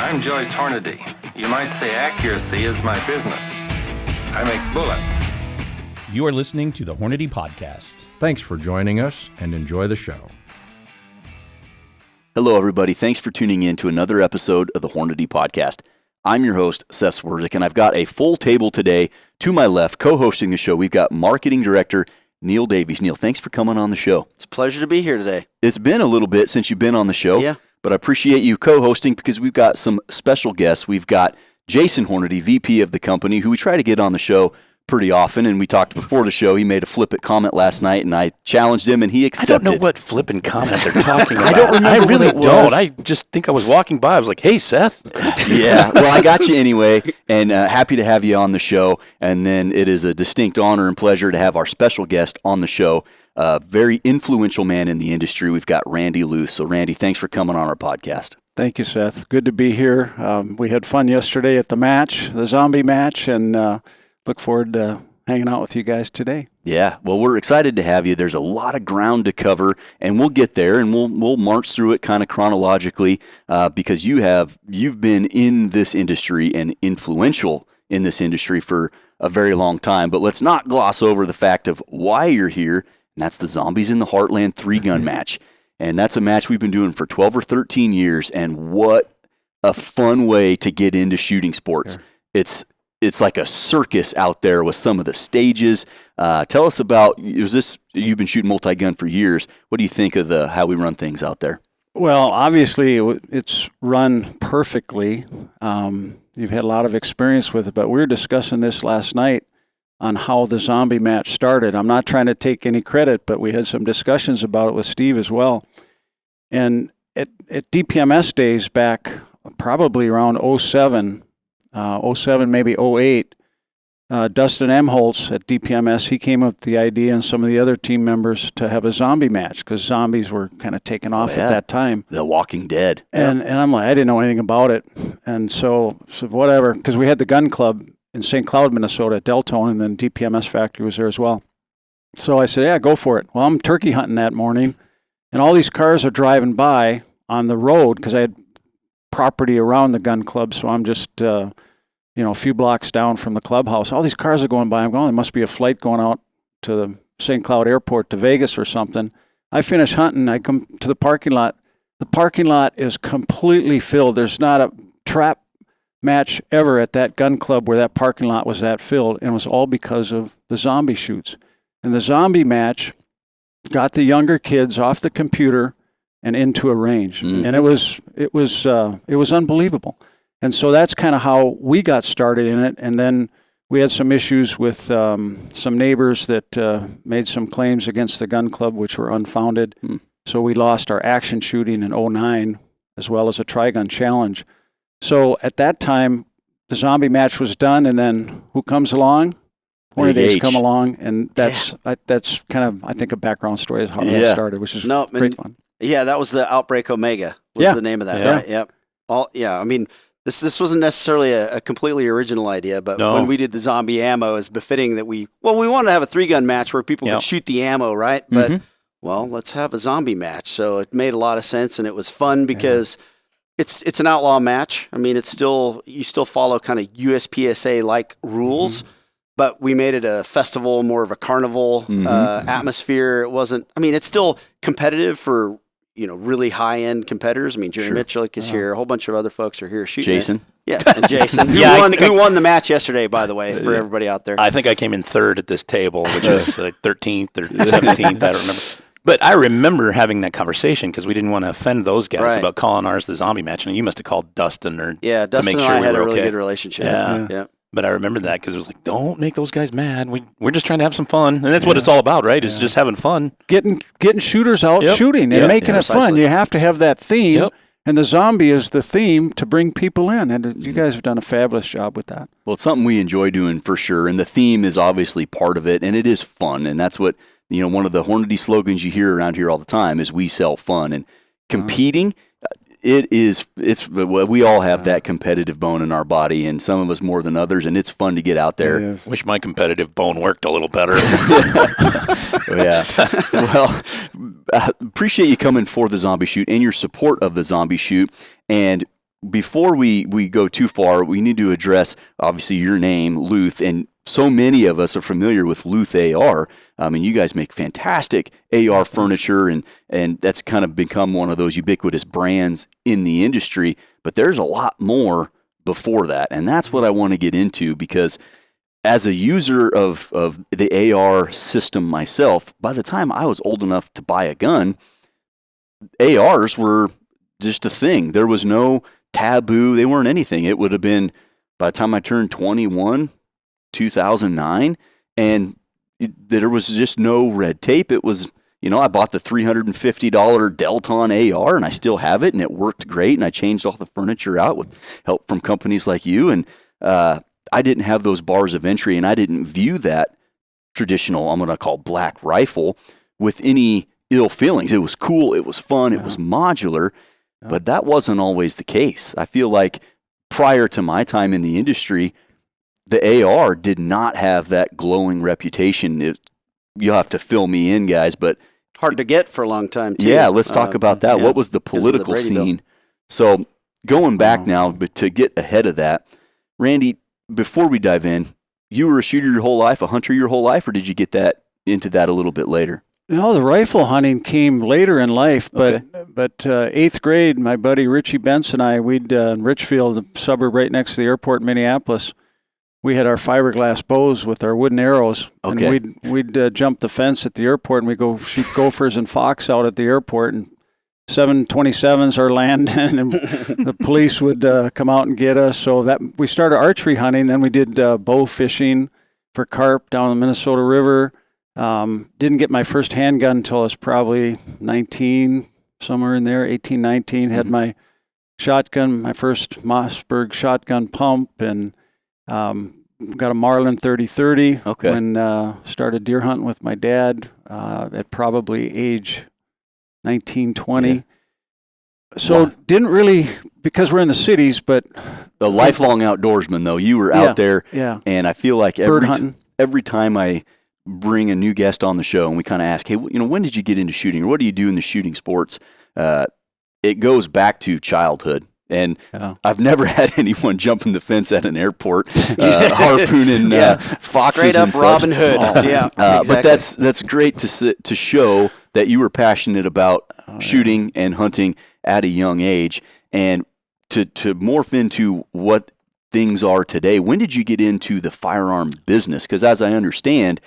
I'm Jason Hornady. You might say accuracy is my business. I make bullets. You are listening to the Hornady Podcast. Thanks for joining us and enjoy the show. Hello, everybody. Thanks for tuning in to another episode of the Hornady Podcast. I'm your host, Seth, and I've got a full table today. To my left, co-hosting the show, we've got Marketing Director Neil Davies. Neil, thanks for coming on the show. It's a pleasure to be here today. It's been a little bit since you've been on the show, Yeah. But I appreciate you co-hosting because we've got some special guests. We've got Jason Hornady, VP of the company, who we try to get on the show pretty often, and we talked before the show. He made a flippant comment last night, and I challenged him, and he accepted. I don't know what flippant comment they're talking about. I don't remember. I really what it was. don't. I just think I was walking by. I was like, "Hey, Seth." Yeah. Well, I got you anyway, and happy to have you on the show. And then it is a distinct honor and pleasure to have our special guest on the show. Very influential man in the industry. We've got Randy Luth. So, Randy, thanks for coming on our podcast. Thank you, Seth. Good to be here. We had fun yesterday at the match, the zombie match, and look forward to hanging out with you guys today. Yeah, well, we're excited to have you. There's a lot of ground to cover, and we'll get there, and we'll march through it kind of chronologically because you've been in this industry and influential in this industry for a very long time. But let's not gloss over the fact of why you're here, and that's the Zombies in the Heartland 3-gun match. And that's a match we've been doing for 12 or 13 years, and what a fun way to get into shooting sports. Sure. It's like a circus out there with some of the stages. Tell us about, you've been shooting multi-gun for years. What do you think of how we run things out there? Well, obviously, it's run perfectly. You've had a lot of experience with it, but we were discussing this last night on how the zombie match started. I'm not trying to take any credit, but we had some discussions about it with Steve as well. And at DPMS days back, probably around 07, maybe 08, Dustin Emholtz at DPMS, he came up with the idea, and some of the other team members, to have a zombie match because zombies were kind of taking off at that time. The Walking Dead. And I'm like, I didn't know anything about it. And so whatever, because we had the gun club in St. Cloud, Minnesota, at Deltone, and then DPMS factory was there as well. So I said, yeah, go for it. Well, I'm turkey hunting that morning, and all these cars are driving by on the road because I had property around the gun club, so I'm just, a few blocks down from the clubhouse. All these cars are going by. I'm going, there must be a flight going out to the St. Cloud airport to Vegas or something. I finish hunting. I come to the parking lot. The parking lot is completely filled. There's not a trap match ever at that gun club where that parking lot was that filled, and it was all because of the zombie shoots. And the zombie match got the younger kids off the computer and into a range, and it was unbelievable. And so that's kind of how we got started in it. And then we had some issues with some neighbors that made some claims against the gun club which were unfounded. So we lost our action shooting in 09 as well as a tri-gun challenge. So at that time, the zombie match was done, and then who comes along? Hornady's come along, and that's kind of, I think, a background story of how that started, which is great fun. Yeah, that was the Outbreak Omega was the name of that, right? Yep. I mean, this wasn't necessarily a completely original idea, but when we did the zombie ammo, it's befitting that we wanted to have a 3-gun match where people could shoot the ammo, right? But, let's have a zombie match. So it made a lot of sense, and it was fun because it's an outlaw match. I mean, you still follow kind of USPSA-like rules, but we made it a festival, more of a carnival atmosphere. It wasn't, it's still competitive for, really high-end competitors. I mean, Jerry Mitchell is here. A whole bunch of other folks are here shooting. Jason. Yeah, and Jason. Who won the match yesterday, by the way, for everybody out there. I think I came in third at this table, which is like 13th or 17th. I don't remember. But I remember having that conversation because we didn't want to offend those guys about calling ours the zombie match. And you must have called Dustin to make Dustin sure and I we had were a really okay. good relationship. Yeah. But I remember that because it was like, don't make those guys mad. We're just trying to have some fun. And that's what it's all about, right? It's just having fun. Getting shooters out shooting and making it fun. You have to have that theme. Yep. And the zombie is the theme to bring people in. And you guys have done a fabulous job with that. Well, it's something we enjoy doing for sure. And the theme is obviously part of it. And it is fun. And that's what, one of the Hornady slogans you hear around here all the time is we sell fun. And competing, we all have that competitive bone in our body, and some of us more than others, and it's fun to get out there. Wish my competitive bone worked a little better. Yeah. Well, appreciate you coming for the zombie shoot and your support of the zombie shoot. And before we go too far, we need to address, obviously, your name, Luth, and so many of us are familiar with Luth AR. And you guys make fantastic AR furniture, and that's kind of become one of those ubiquitous brands in the industry. But there's a lot more before that, and that's what I want to get into, because as a user of the AR system myself, by the time I was old enough to buy a gun, ARs were just a thing. There was no taboo. They weren't anything. It would have been, by the time I turned 21, 2009, and there was just no red tape. It was, I bought the $350 Delton AR, and I still have it, and it worked great, and I changed all the furniture out with help from companies like you, and I didn't have those bars of entry, and I didn't view that traditional, I'm going to call black rifle, with any ill feelings. It was cool, it was fun, it was modular, but that wasn't always the case. I feel like prior to my time in the industry, the AR did not have that glowing reputation. You'll have to fill me in, guys, but hard to get for a long time, too. Yeah, let's talk about that. What was the political scene? So going back now, but to get ahead of that, Randy, before we dive in, you were a shooter your whole life, a hunter your whole life, or did you get into that a little bit later? The rifle hunting came later in life, but 8th grade, my buddy Richie Benson and I, we'd in Richfield, a suburb right next to the airport in Minneapolis, we had our fiberglass bows with our wooden arrows, and we'd jump the fence at the airport, and we'd go shoot gophers and fox out at the airport, and 727s are landing, and the police would come out and get us. So that we started archery hunting. Then we did bow fishing for carp down the Minnesota River. Didn't get my first handgun until I was probably 19, somewhere in there, 18, 19. Had my shotgun, my first Mossberg shotgun pump, and got a Marlin 30-30 when started deer hunting with my dad at probably age 19, 20. Yeah. So didn't really, because we're in the cities, but... A lifelong outdoorsman, though. You were out there, and I feel like every time I bring a new guest on the show and we kind of ask, hey, when did you get into shooting, or what do you do in the shooting sports? It goes back to childhood. And I've never had anyone jumping the fence at an airport, harpooning foxes straight up and such. Robin Hood. Exactly. But that's great to show that you were passionate about shooting and hunting at a young age, and to morph into what things are today. When did you get into the firearm business? Because as I understand,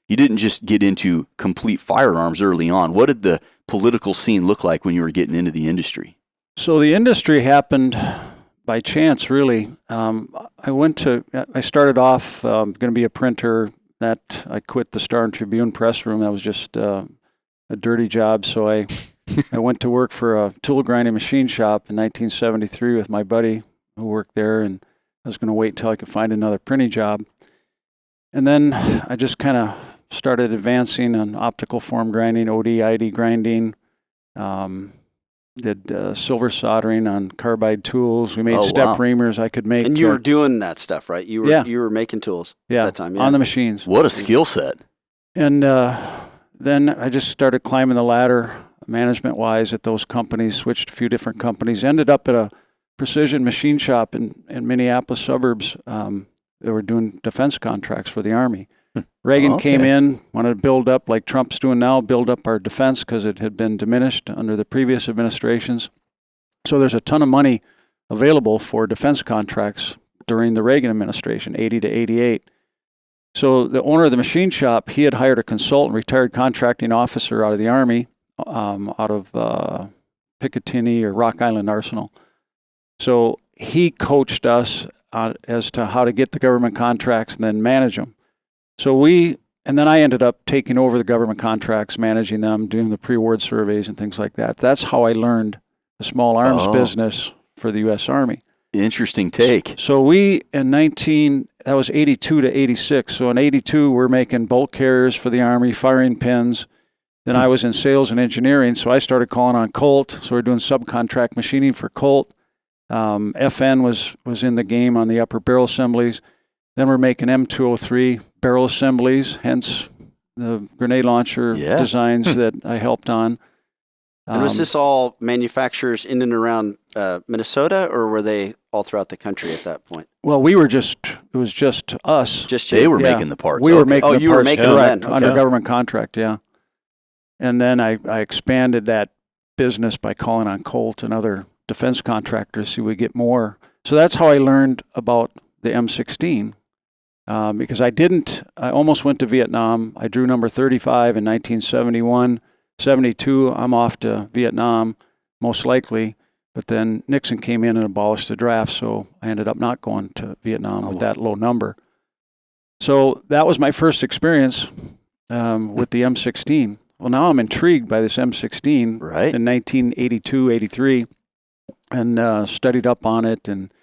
you didn't just get into complete firearms early on. What did the political scene look like when you were getting into the industry? So the industry happened by chance, really. I started off going to be a printer. That I quit the Star and Tribune press room. That was just a dirty job. So I went to work for a tool grinding machine shop in 1973 with my buddy who worked there, and I was going to wait until I could find another printing job. And then I just kind of started advancing on optical form grinding, OD, ID grinding. Did silver soldering on carbide tools. We made step reamers. I could make. And you were doing that stuff, right? You were making tools at that time. Yeah, on the machines. What a skill set! And then I just started climbing the ladder, management-wise, at those companies. Switched a few different companies. Ended up at a precision machine shop in Minneapolis suburbs. They were doing defense contracts for the Army. Reagan came in, wanted to build up, like Trump's doing now, build up our defense because it had been diminished under the previous administrations. So there's a ton of money available for defense contracts during the Reagan administration, 80 to 88. So the owner of the machine shop, he had hired a consultant, retired contracting officer out of the Army, out of Picatinny or Rock Island Arsenal. So he coached us as to how to get the government contracts and then manage them. And then I ended up taking over the government contracts, managing them, doing the pre-award surveys and things like that. That's how I learned the small arms business for the U.S. Army. Interesting take. So that was 82 to 86. So in 82, we're making bolt carriers for the Army, firing pins. Then I was in sales and engineering, so I started calling on Colt. So we're doing subcontract machining for Colt. FN was in the game on the upper barrel assemblies. Then we're making M203 barrel assemblies, hence the grenade launcher designs that I helped on. And was this all manufacturers in and around Minnesota, or were they all throughout the country at that point? Well, it was just us. Just They you. were making the parts. We were making the you parts, were making correct, them then. under Okay. government contract, yeah. And then I expanded that business by calling on Colt and other defense contractors so we get more. So that's how I learned about the M16, because I almost went to Vietnam. I drew number 35 in 1971. 72, I'm off to Vietnam, most likely. But then Nixon came in and abolished the draft, so I ended up not going to Vietnam with that low number. So that was my first experience with the M16. Well, now I'm intrigued by this M16 Right. in 1982, 83, and studied up on it. And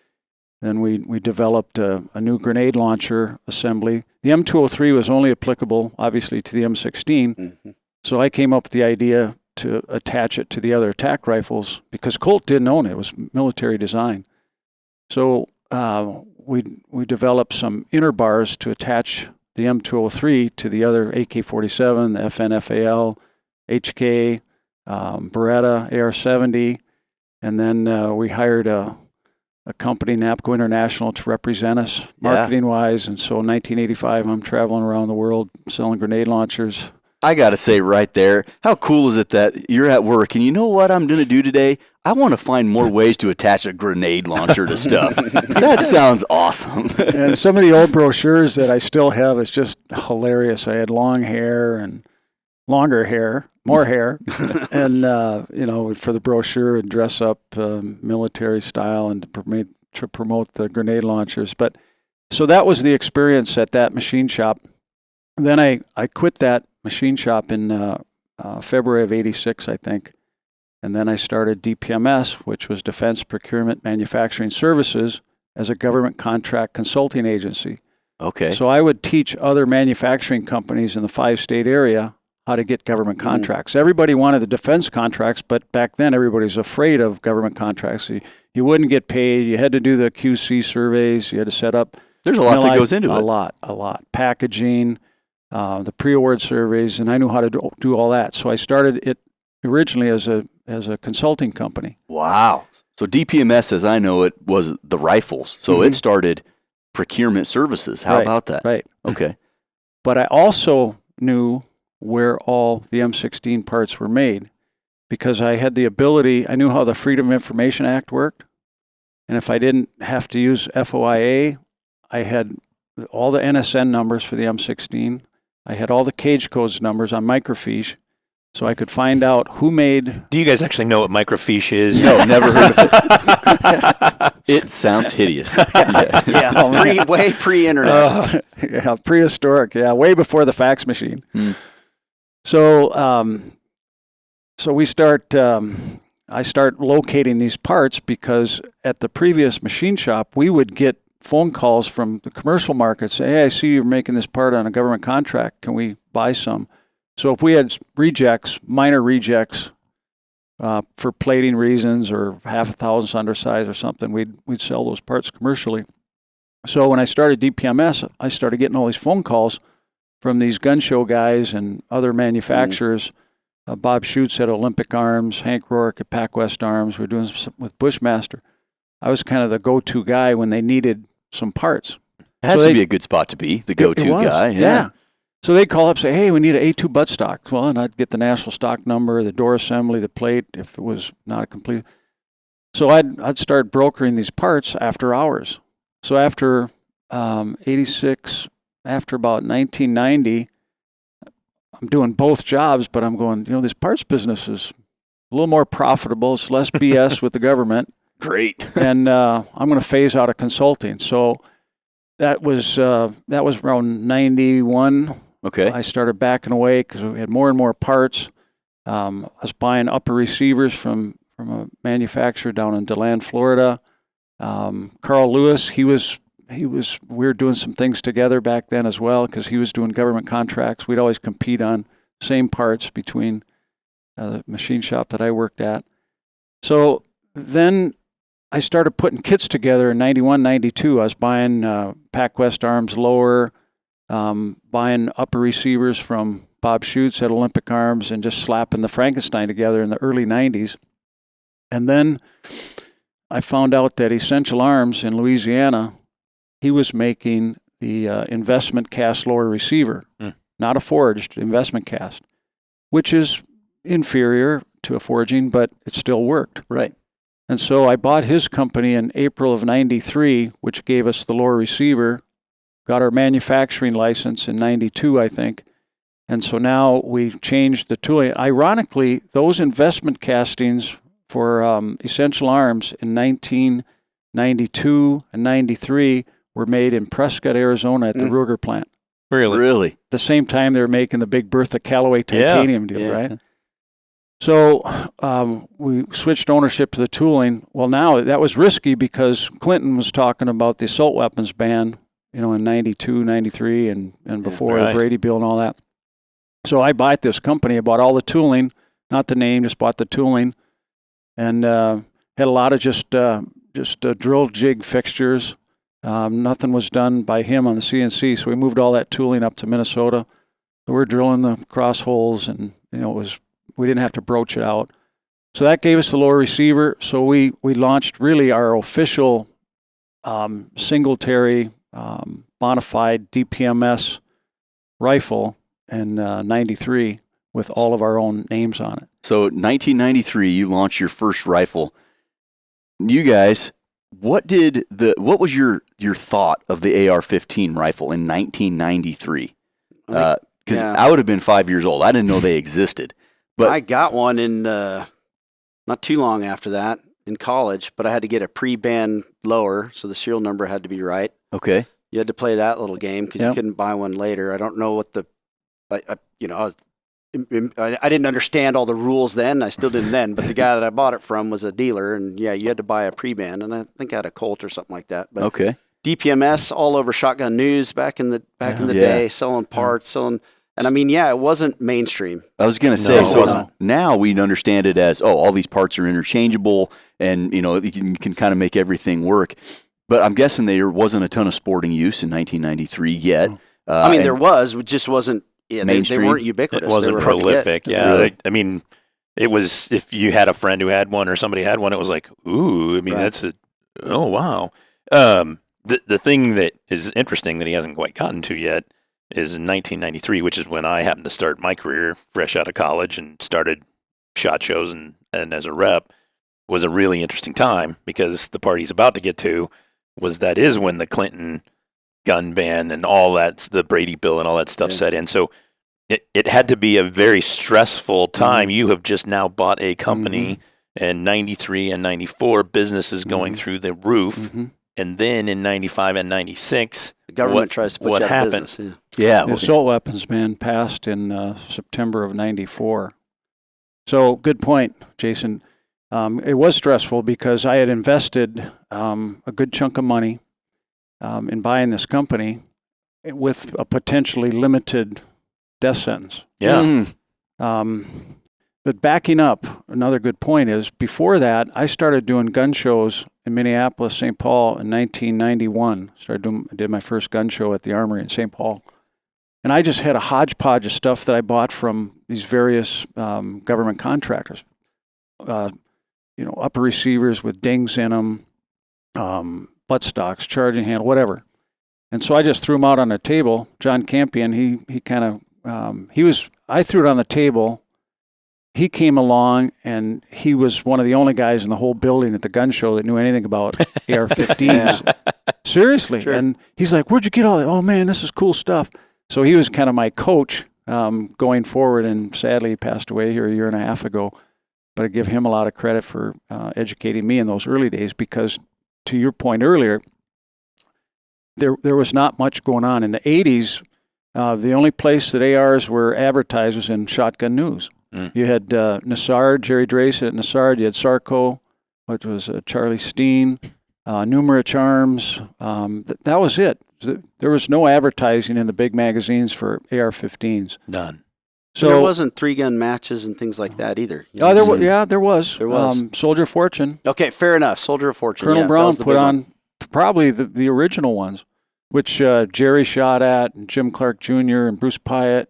then we developed a new grenade launcher assembly. The M203 was only applicable, obviously, to the M16. Mm-hmm. So I came up with the idea to attach it to the other attack rifles because Colt didn't own it. It was military design. So we developed some inner bars to attach the M203 to the other AK-47, the FN-FAL, HK, Beretta, AR-70, and then we hired a company, NAPCO International, to represent us marketing-wise. And so in 1985, I'm traveling around the world selling grenade launchers. I got to say right there, how cool is it that you're at work and you know what I'm going to do today? I want to find more ways to attach a grenade launcher to stuff. That sounds awesome. And some of the old brochures that I still have is just hilarious. I had long hair and longer hair, more hair, and for the brochure and dress up military style and to promote the grenade launchers. But so that was the experience at that machine shop. Then I quit that machine shop in February of '86, I think. And then I started DPMS, which was Defense Procurement Manufacturing Services, as a government contract consulting agency. Okay. So I would teach other manufacturing companies in the 5-state area how to get government contracts. Everybody wanted the defense contracts, but back then everybody was afraid of government contracts. You wouldn't get paid. You had to do the QC surveys. You had to set up. There's a lot that goes into it. A lot. Packaging, the pre-award surveys, and I knew how to do all that. So I started it originally as a consulting company. Wow. So DPMS, as I know it, was the rifles. So it started procurement services. How about that? Right. Okay. But I also knew where all the M16 parts were made because I had the ability, I knew how the Freedom of Information Act worked. And if I didn't have to use FOIA, I had all the NSN numbers for the M16. I had all the cage codes numbers on microfiche. So I could find out who made... Do you guys actually know what microfiche is? No, never heard of it. It sounds hideous. Yeah, way pre-internet. Yeah, prehistoric. Yeah, way before the fax machine. So we start... I start locating these parts because at the previous machine shop, we would get phone calls from the commercial market say, hey, I see you're making this part on a government contract. Can we buy some? So if we had rejects, minor rejects for plating reasons or half a thousandths undersize or something, we'd sell those parts commercially. So when I started DPMS, I started getting all these phone calls from these gun show guys and other manufacturers. Bob Schutz at Olympic Arms, Hank Rourke at PacWest Arms. We were doing some with Bushmaster. I was kind of the go-to guy when they needed some parts. It has to be a good spot to be, the go-to guy. Yeah. So they'd call up and say, hey, we need an A2 butt stock. Well, and I'd get the national stock number, the door assembly, the plate, if it was not a complete. So I'd start brokering these parts after hours. So after 86, after about 1990, I'm doing both jobs, but I'm going, this parts business is a little more profitable. It's less BS with the government. Great. And I'm going to phase out of consulting. So that was around 91. Okay. I started backing away because we had more and more parts. I was buying upper receivers from a manufacturer down in DeLand, Florida. Carl Lewis, we were doing some things together back then as well because he was doing government contracts. We'd always compete on same parts between the machine shop that I worked at. So then I started putting kits together in 91, 92. I was buying PacWest Arms lower, buying upper receivers from Bob Schutz at Olympic Arms and just slapping the Frankenstein together in the early 90s. And then I found out that Essential Arms in Louisiana, he was making the investment cast lower receiver, not a forged investment cast, which is inferior to a forging, but it still worked. Right. And so I bought his company in April of 93, which gave us the lower receiver, got our manufacturing license in 92, I think. And so now we changed the tooling. Ironically, those investment castings for Essential Arms in 1992 and 93 were made in Prescott, Arizona at the Ruger plant. Really? The same time they were making the big Bertha Callaway titanium deal, right? So we switched ownership to the tooling. Well, now that was risky because Clinton was talking about the assault weapons ban, in 92, 93, and before the Brady bill and all that. So I bought this company. I bought all the tooling, not the name, just bought the tooling, and had a lot of just drill jig fixtures. Nothing was done by him on the CNC, so we moved all that tooling up to Minnesota. So we're drilling the cross holes, and we didn't have to broach it out. So that gave us the lower receiver. So we launched really our official Singletary bona fide DPMS rifle in 93 with all of our own names on it. So 1993, you launched your first rifle. You guys, what was your thought of the AR-15 rifle in 1993? Because I would have been 5 years old. I didn't know they existed. But I got one in not too long after that in college, but I had to get a pre-ban lower, so the serial number had to be right. Okay. You had to play that little game because you couldn't buy one later. I don't know what I didn't understand all the rules then. I still didn't then, but the guy that I bought it from was a dealer, and you had to buy a pre-ban, and I think I had a Colt or something like that. But okay. DPMS all over Shotgun News back in the day, selling parts, selling. And I mean, it wasn't mainstream. I was going to say, now we understand it as, all these parts are interchangeable and, you can kind of make everything work. But I'm guessing there wasn't a ton of sporting use in 1993 yet. There was, it just wasn't, they weren't ubiquitous. It wasn't prolific, Really? I mean, it was, if you had a friend who had one or somebody had one, it was like, ooh, I mean, oh, wow. The thing that is interesting that he hasn't quite gotten to yet is in 1993, which is when I happened to start my career fresh out of college and started SHOT Shows and as a rep, was a really interesting time because the part he's about to get to is when the Clinton gun ban and all that, the Brady bill and all that stuff set in. So it had to be a very stressful time. You have just now bought a company in 93 and 94, business is going through the roof. And then in 95 and 96, the government tries to put you out of business. Yeah. The assault weapons ban passed in September of 94. So good point, Jason. It was stressful because I had invested a good chunk of money in buying this company with a potentially limited death sentence. Yeah. But backing up, another good point is before that, I started doing gun shows in Minneapolis, St. Paul in 1991. I did my first gun show at the Armory in St. Paul. And I just had a hodgepodge of stuff that I bought from these various government contractors. Upper receivers with dings in them, buttstocks, charging handle, whatever. And so I just threw them out on a table. John Campion, he kind of, I threw it on the table. He came along, and he was one of the only guys in the whole building at the gun show that knew anything about AR-15s. Seriously. Sure. And he's like, where'd you get all that? Oh, man, this is cool stuff. So he was kind of my coach going forward, and sadly he passed away here a year and a half ago. But I give him a lot of credit for educating me in those early days because, to your point earlier, there was not much going on. In the 80s, the only place that ARs were advertised was in Shotgun News. You had Nassard, Jerry Drace at Nassard. You had Sarko, which was Charlie Steen, Numerich Arms. That was it. There was no advertising in the big magazines for AR-15s. None. So there wasn't 3-gun matches and things like that either. There was. There was. Soldier of Fortune. Okay, fair enough. Soldier of Fortune. Colonel Brown put on probably the original ones, which Jerry shot at, and Jim Clark Jr. and Bruce Pyatt.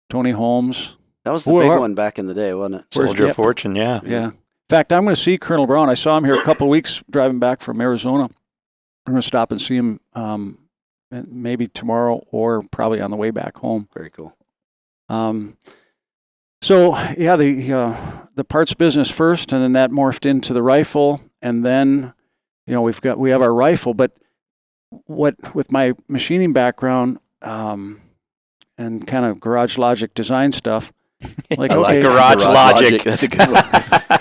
Tony Holmes. That was the big one back in the day, wasn't it? Soldier of Fortune, yeah. Yeah. In fact, I'm going to see Colonel Brown. I saw him here a couple of weeks driving back from Arizona. I'm going to stop and see him maybe tomorrow or probably on the way back home. Very cool. So yeah, the parts business first, and then that morphed into the rifle, and then we have our rifle. But with my machining background and kind of Garage Logic design stuff, like Garage Logic. That's a good one.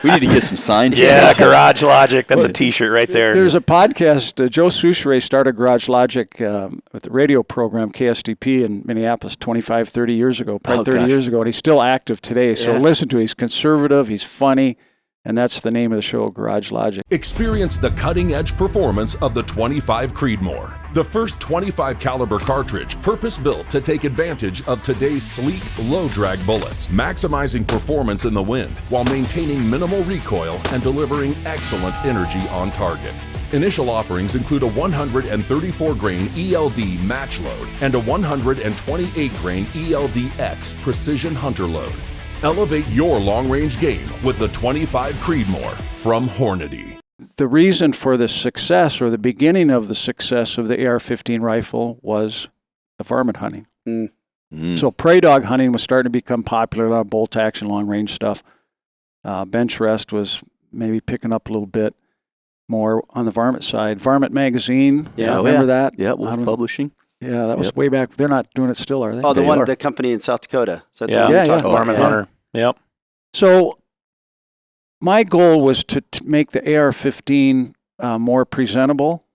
We need to get some signs. Yeah, Garage Logic. That's a T-shirt right there. There's a podcast. Joe Souchere started Garage Logic with the radio program KSTP in Minneapolis 25, 30 years ago, probably 30 years ago, and he's still active today. So listen to it. He's conservative. He's funny. And that's the name of the show, Garage Logic. Experience the cutting-edge performance of the .25 Creedmoor, the first .25 caliber cartridge purpose-built to take advantage of today's sleek, low-drag bullets, maximizing performance in the wind while maintaining minimal recoil and delivering excellent energy on target. Initial offerings include a 134-grain ELD match load and a 128-grain ELD-X precision hunter load. Elevate your long-range game with the .25 Creedmoor from Hornady. The reason for the success, or the beginning of the success of the AR-15 rifle, was the varmint hunting. So prey dog hunting was starting to become popular, a lot of bolt action, long-range stuff. Bench rest was maybe picking up a little bit more on the varmint side. Varmint Magazine, remember that? Yeah, Wolf Publishing. Yeah, that was way back. They're not doing it still, are they? Oh, the company in South Dakota. So Varmint Hunter. Yep. So my goal was to make the AR-15 more presentable,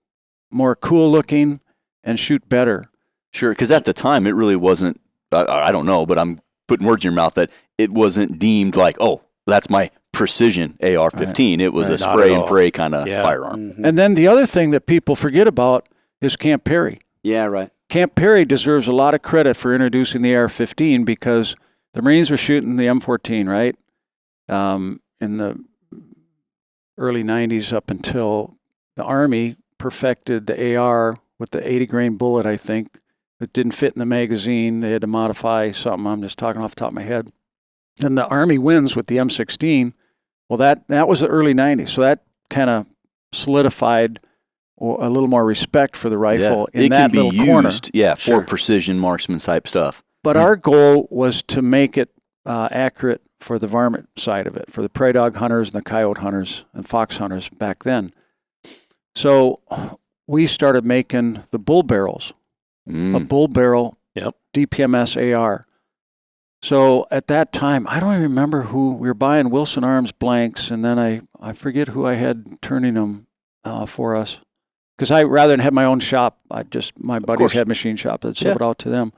more cool looking, and shoot better. Sure, because at the time it really wasn't, I don't know, but I'm putting words in your mouth that it wasn't deemed like, oh, that's my precision AR-15. Right. It was a spray and pray kind of firearm. Mm-hmm. And then the other thing that people forget about is Camp Perry. Yeah, right. Camp Perry deserves a lot of credit for introducing the AR-15 because the Marines were shooting the M14, right? In the early 90s up until the Army perfected the AR with the 80-grain bullet, I think. It didn't fit in the magazine. They had to modify something. I'm just talking off the top of my head. And the Army wins with the M16. Well, that was the early 90s. So that kind of solidified a little more respect for the rifle in that little corner. It can be used, for precision marksman type stuff. But our goal was to make it accurate for the varmint side of it, for the prey dog hunters and the coyote hunters and fox hunters back then. So we started making the bull barrels, a bull barrel DPMS AR. So at that time, I don't even remember who, we were buying Wilson Arms blanks, and then I forget who I had turning them for us. Because rather than have my own shop, my buddies had machine shop. I'd sub it out to them.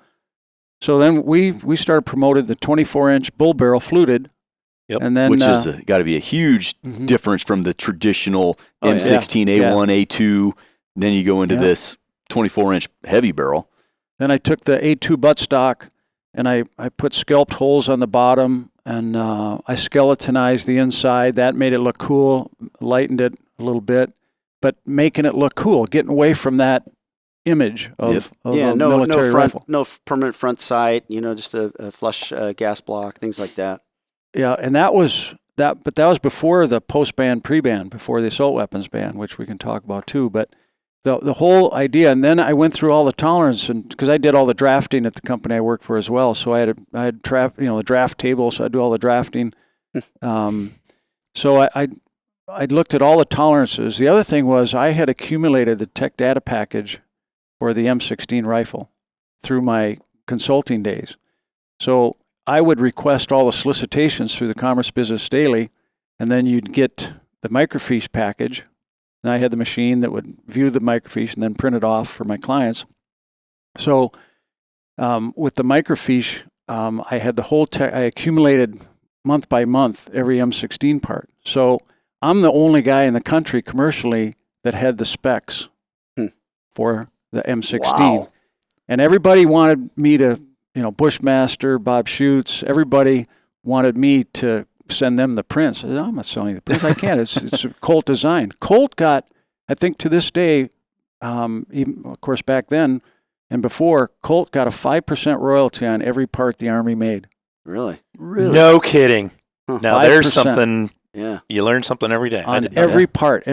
So then we started promoting the 24-inch bull barrel fluted. Yep. And then, which is got to be a huge difference from the traditional M16, A1, A2. Then you go into this 24-inch heavy barrel. Then I took the A2 buttstock and I put scalped holes on the bottom, and I skeletonized the inside. That made it look cool, lightened it a little bit, but making it look cool, getting away from that image of a military rifle. No permanent front sight, just a flush gas block, things like that. Yeah, and that was before the post-ban, pre-ban, before the assault weapons ban, which we can talk about too. But the whole idea, and then I went through all the tolerance, and because I did all the drafting at the company I worked for as well, so I had the draft table, so I do all the drafting. So I looked at all the tolerances. The other thing was I had accumulated the tech data package for the M16 rifle through my consulting days. So I would request all the solicitations through the Commerce Business Daily, and then you'd get the microfiche package. And I had the machine that would view the microfiche and then print it off for my clients. So with the microfiche, I had the whole I accumulated month by month every M16 part. So I'm the only guy in the country commercially that had the specs for the M16. Wow. And everybody wanted me to, Bushmaster, Bob Schutz, everybody wanted me to send them the prints. I said, I'm not selling the prints. I can't. It's a Colt design. Colt got, I think to this day, even, of course back then, And before, Colt got a 5% royalty on every part the Army made. Really? No kidding. Huh. Now 5%. there's something. Yeah. You learn something every day. On every part.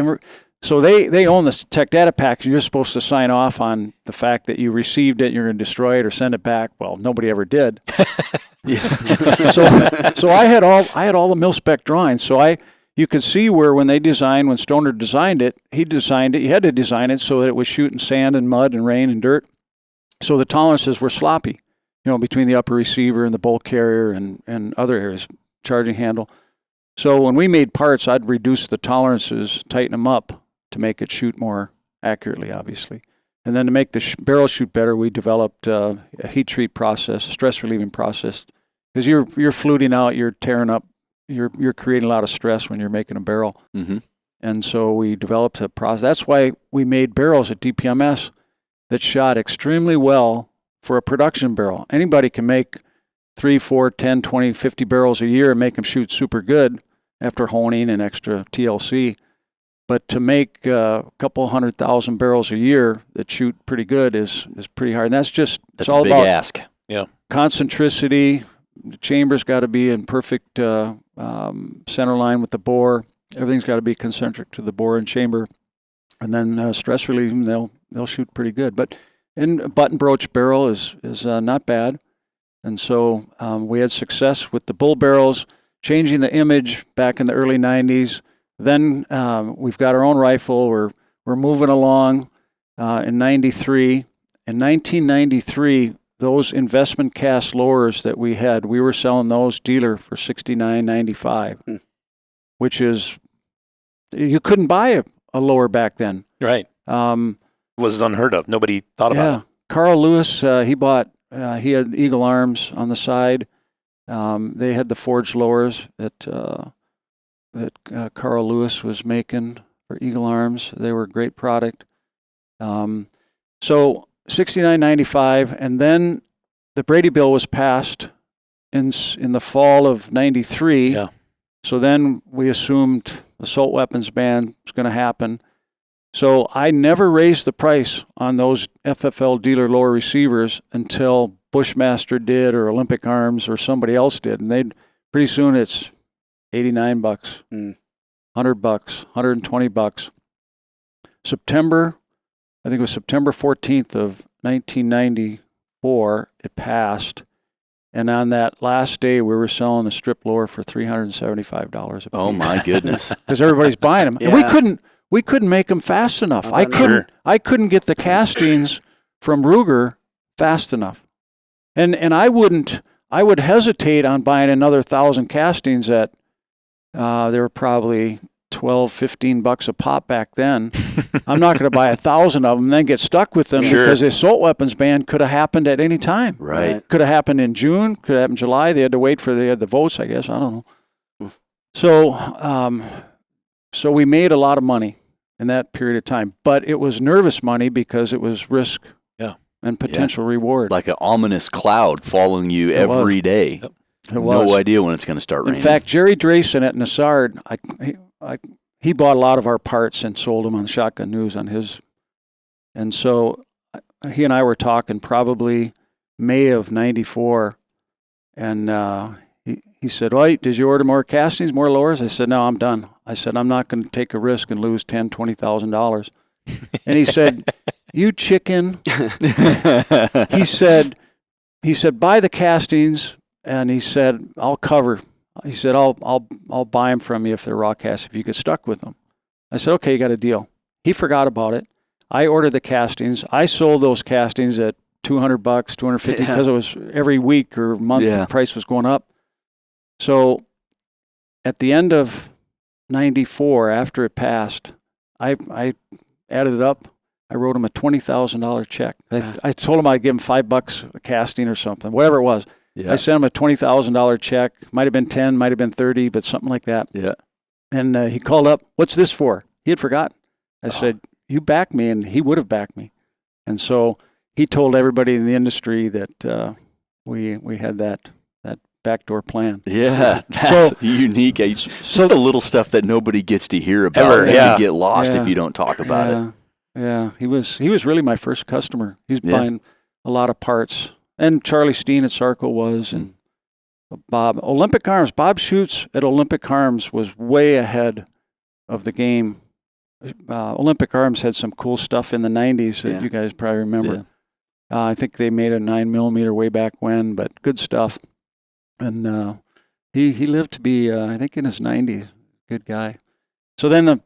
So they own the tech data package. You're supposed to sign off on the fact that you received it, you're going to destroy it or send it back. Well, nobody ever did. So I had all the mil-spec drawings. So you could see where when Stoner designed it, he had to design it so that it was shooting sand and mud and rain and dirt. So the tolerances were sloppy, between the upper receiver and the bolt carrier and other areas, charging handle. So when we made parts, I'd reduce the tolerances, tighten them up to make it shoot more accurately, obviously. And then to make the barrel shoot better, we developed a heat treat process, a stress relieving process, because you're fluting out, you're tearing up, you're creating a lot of stress when you're making a barrel. Mm-hmm. And so we developed a process. That's why we made barrels at DPMS that shot extremely well for a production barrel. Anybody can make 3, 4, 10, 20, 50 barrels a year and make them shoot super good after honing and extra TLC. But to make a couple 100,000 barrels a year that shoot pretty good is pretty hard. And that's a all big about ask. Yeah. Concentricity. The chamber's got to be in perfect center line with the bore. Everything's got to be concentric to the bore and chamber. And then stress relieving, they'll shoot pretty good. But a button broach barrel is not bad. And so we had success with the bull barrels, changing the image back in the early 90s. Then we've got our own rifle. We're moving along in 93. In 1993, those investment cast lowers that we had, we were selling those dealer for $69.95, which is, you couldn't buy a lower back then. Right. Was unheard of. Nobody thought about it. Carl Lewis, he had Eagle Arms on the side. They had the forged lowers that Carl Lewis was making for Eagle Arms. They were a great product. So $69.95, and then the Brady Bill was passed in the fall of '93. Yeah. So then we assumed assault weapons ban was going to happen. So I never raised the price on those FFL dealer lower receivers until Bushmaster did, or Olympic Arms, or somebody else did, and pretty soon it's $89, $100, $120. I think it was September 14th of 1994, it passed. And on that last day, we were selling a strip lower for $375 a piece. Oh my goodness! Because everybody's buying them, Yeah. and we couldn't make them fast enough. I couldn't get the castings from Ruger fast enough, and I would hesitate on buying another 1,000 castings at they were probably $12-15 a pop back then. I'm not going to buy 1,000 of them and then get stuck with them because the assault weapons ban could have happened at any time. Right. Could have happened in June. Could have happened in July. They had to wait they had the votes, I guess. I don't know. So we made a lot of money in that period of time, but it was nervous money because it was risk and potential reward. Like an ominous cloud following you every day. Yep. It was. No idea when it's going to start raining. In fact, Jerry Drayson at Nassard, he bought a lot of our parts and sold them on Shotgun News on his. And so he and I were talking probably May of '94, and he said, "Well, did you order more castings, more lowers?" I said, "No, I'm done." I said, "I'm not going to take a risk and lose $10,000-$20,000." And he said, "You chicken." He said, "Buy the castings." And he said, "I'll cover." He said, "I'll buy them from you if they're raw cast, if you get stuck with them." I said, "Okay, you got a deal." He forgot about it. I ordered the castings. I sold those castings at $200, $250 because it was every week or month the price was going up. So at the end of '94, after it passed, I added it up. I wrote him a $20,000 check. I told him I'd give him $5 a casting or something, whatever it was. Yeah. I sent him a $20,000 check. Might have been 10, might have been 30, but something like that. Yeah. And he called up, "What's this for?" He had forgotten. I said, "You back me," and he would have backed me. And so he told everybody in the industry that we had that backdoor plan. Yeah, that's unique. It's just the little stuff that nobody gets to hear about. You get lost if you don't talk about it. Yeah, he was really my first customer. He's buying a lot of parts. And Charlie Steen at Sarco was, and Bob. Olympic Arms, Bob Schutz at Olympic Arms was way ahead of the game. Olympic Arms had some cool stuff in the 90s that you guys probably remember. Yeah. I think they made a 9mm way back when, but good stuff. And he lived to be, I think, in his 90s. Good guy. So then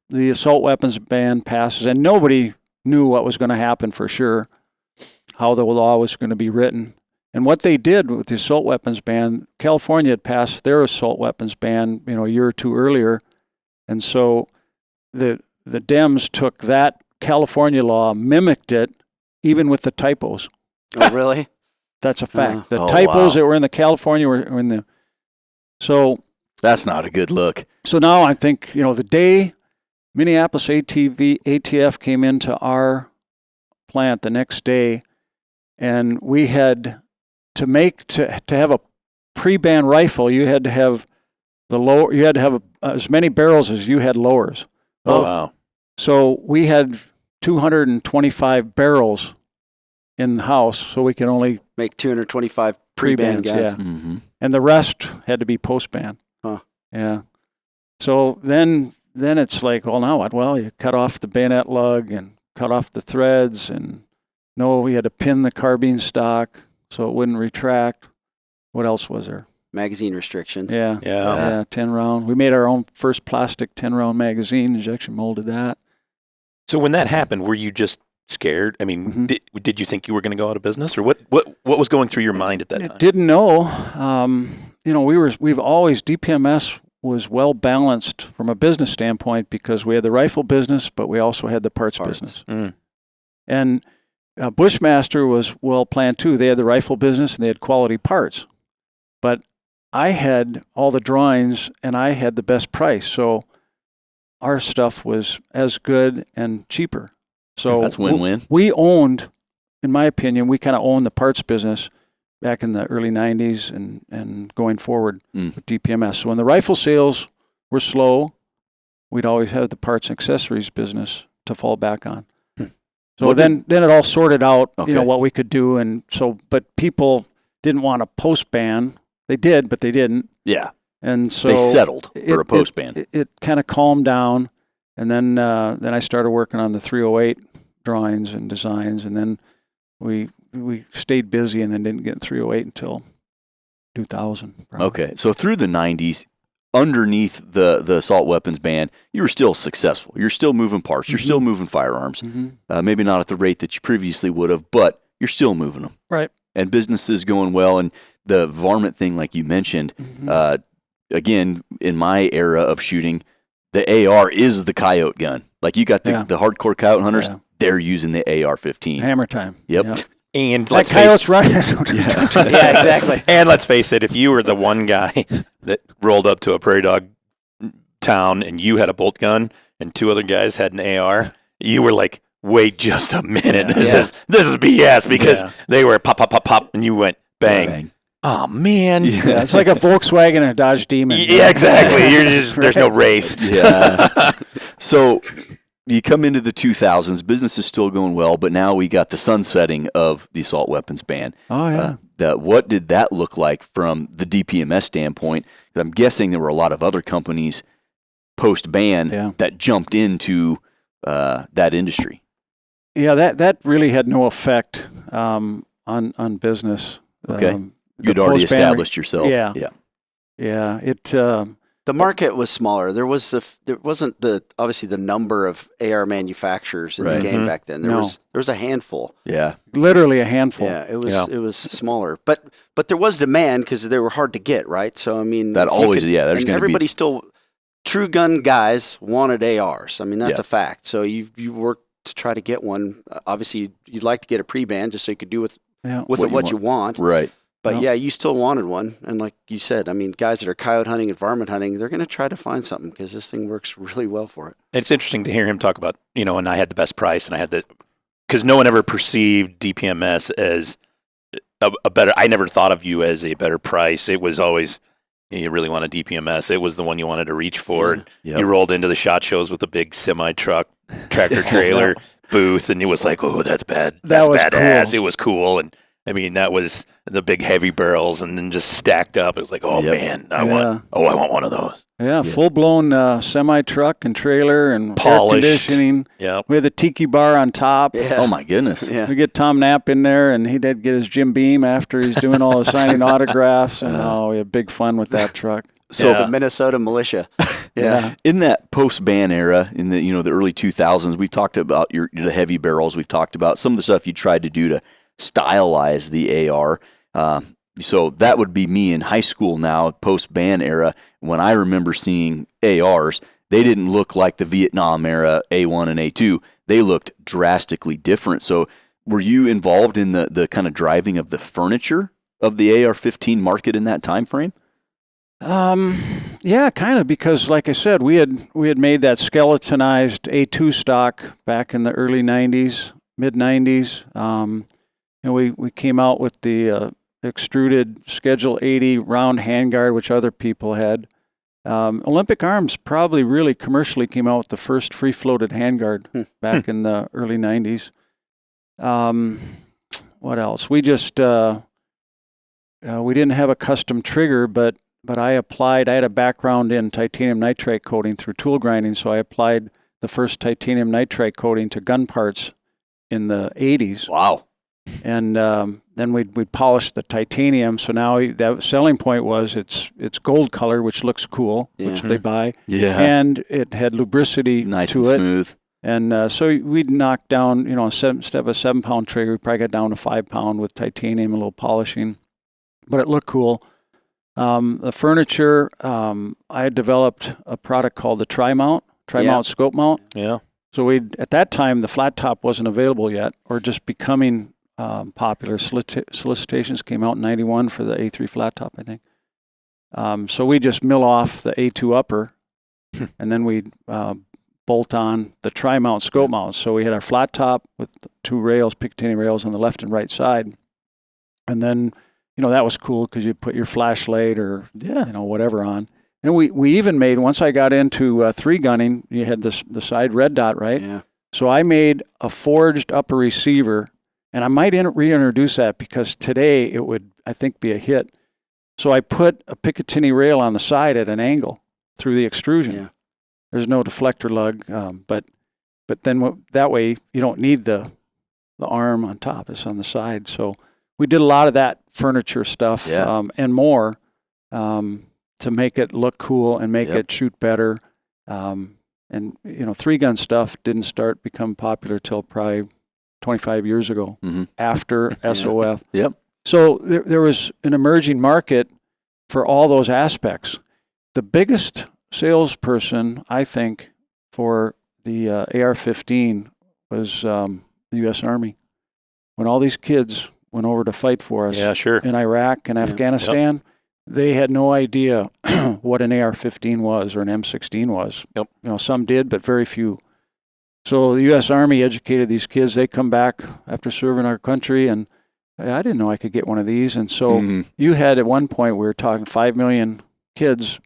the assault weapons ban passes, and nobody knew what was going to happen for sure, how the law was going to be written. And what they did with the assault weapons ban, California had passed their assault weapons ban, a year or two earlier. And so the Dems took that California law, mimicked it, even with the typos. Oh, really? That's a fact. The typos that were in the California were in the... So... That's not a good look. So now I think, the day Minneapolis ATF came into our plant the next day, and we had to have a pre-ban rifle, you had to have as many barrels as you had lowers. Oh, wow. So we had 225 barrels in the house, so we could only make 225 pre-ban guys. Yeah. Mm-hmm. And the rest had to be post-ban. Huh. Yeah. So then it's like, well, now what? Well, you cut off the bayonet lug and cut off the threads, and we had to pin the carbine stock so it wouldn't retract. What else was there? Magazine restrictions. Yeah, 10 round. We made our own first plastic 10-round magazine, injection molded that. So when that happened, were you just scared? I mean, did you think you were going to go out of business, or what was going through your mind at that time? Didn't know. We've always, DPMS was well balanced from a business standpoint because we had the rifle business, but we also had the parts. Business. Mm. And Bushmaster was well planned too. They had the rifle business and they had quality parts. But I had all the drawings and I had the best price. So our stuff was as good and cheaper. So that's win-win. We owned, in my opinion, we kind of owned the parts business back in the early 90s and going forward with DPMS. So when the rifle sales were slow, we'd always have the parts and accessories business to fall back on. So then it all sorted out, what we could do. And so, but people didn't want a post-ban. They did, but they didn't. Yeah. And so they settled for a post-ban. It kind of calmed down. And then I started working on the 308 drawings and designs. And then we stayed busy and then didn't get 308 until 2000. Probably. Okay. So through the 90s, underneath the assault weapons ban, you were still successful. You're still moving parts. You're still moving firearms. Maybe not at the rate that you previously would have, but you're still moving them. Right. And business is going well. And the varmint thing, like you mentioned, again, in my era of shooting, the AR is the coyote gun. Like you got the hardcore coyote hunters, they're using the AR-15. Hammer time. Yep. And that coyote's running. Yeah, exactly. And let's face it, if you were the one guy that rolled up to a prairie dog town and you had a bolt gun and two other guys had an AR, you were like, wait just a minute. This is BS because they were pop, pop, pop, pop, and you went bang. Bang. Oh, man. Yeah, it's like a Volkswagen and a Dodge Demon. Yeah, exactly. There's no race. Yeah. So you come into the 2000s, business is still going well, but now we got the sunsetting of the assault weapons ban. Oh, yeah. What did that look like from the DPMS standpoint? I'm guessing there were a lot of other companies post-ban that jumped into that industry. Yeah, that really had no effect on business. Okay. You'd already established yourself. Yeah. It the market was smaller. There wasn't obviously the number of AR manufacturers in the game back then. There was a handful. Yeah, literally a handful. Yeah, it was smaller, but there was demand because they were hard to get. Right. So I mean, that always there's and everybody still true gun guys wanted ARs. I mean that's a fact. So you worked to try to get one. Obviously, you'd like to get a pre-ban just so you could do with it what you want. Right. But you still wanted one. And like you said, I mean, guys that are coyote hunting and varmint hunting, they're going to try to find something because this thing works really well for it. It's interesting to hear him talk about, and I had the best price and I had because no one ever perceived DPMS as a better, I never thought of you as a better price. It was always, you really want a DPMS. It was the one you wanted to reach for. You rolled into the SHOT Shows with a big semi-truck, tractor trailer, booth, and it was like, oh, that's bad. That was badass. cool. It was cool, and I mean, that was the big heavy barrels, and then just stacked up. It was like, oh man, I want one of those. Yeah, full-blown semi-truck and trailer and Polished. air conditioning. Yeah, We had the tiki bar on top. Yeah. Oh my goodness. Yeah. We get Tom Knapp in there, and he did get his Jim Beam after he's doing all the signing autographs. And we had big fun with that truck. So The Minnesota militia. Yeah. in that post-ban era, in the the early 2000s, we've talked about the heavy barrels. We've talked about some of the stuff you tried to do to stylize the AR. So that would be me in high school now, post-ban era. When I remember seeing ARs, they didn't look like the Vietnam era A1 and A2. They looked drastically different. So were you involved in the kind of driving of the furniture of the AR-15 market in that time frame? Yeah, kind of, because like I said, we had made that skeletonized A2 stock back in the early 90s, mid 90s. We came out with the extruded Schedule 80 round handguard, which other people had. Olympic Arms probably really commercially came out with the first free-floated handguard back in the early 90s. What else? We just we didn't have a custom trigger, but I had a background in titanium nitride coating through tool grinding, so I applied the first titanium nitride coating to gun parts in the 80s. Wow. And then we'd polish the titanium. So now that selling point was it's gold color, which looks cool, which they buy. Yeah. And it had lubricity Nice to and it. smooth. And so we'd knock down, instead of a 7-pound trigger, we probably got down to 5-pound with titanium, a little polishing. But it looked cool. The furniture, I had developed a product called the Tri-Mount scope mount. Yeah. So at that time, the flat top wasn't available yet, or just becoming popular. Solicitations came out in 91 for the A3 flat top, I think. So we just mill off the A2 upper, and then we'd bolt on the Tri-Mount scope mount. So we had our flat top with 2 rails, Picatinny rails on the left and right side. And then, that was cool because you put your flashlight or, whatever on. And we even made, once I got into 3 gunning, you had the side red dot, right? Yeah. So I made a forged upper receiver, and I might reintroduce that because today it would, I think, be a hit. So I put a Picatinny rail on the side at an angle through the extrusion. Yeah. There's no deflector lug, but then that way you don't need the arm on top. It's on the side. So we did a lot of that furniture stuff and more to make it look cool and make it shoot better. And 3-gun stuff didn't become popular till probably 25 years ago after SOF. Yep. So there was an emerging market for all those aspects. The biggest salesperson, I think, for the AR-15 was the U.S. Army. When all these kids went over to fight for us in Iraq and Afghanistan, they had no idea what an AR-15 was or an M16 was. Yep. Some did, but very few. So the U.S. Army educated these kids. They come back after serving our country, and I didn't know I could get one of these. And so you had, at one point, we were talking 5 million kids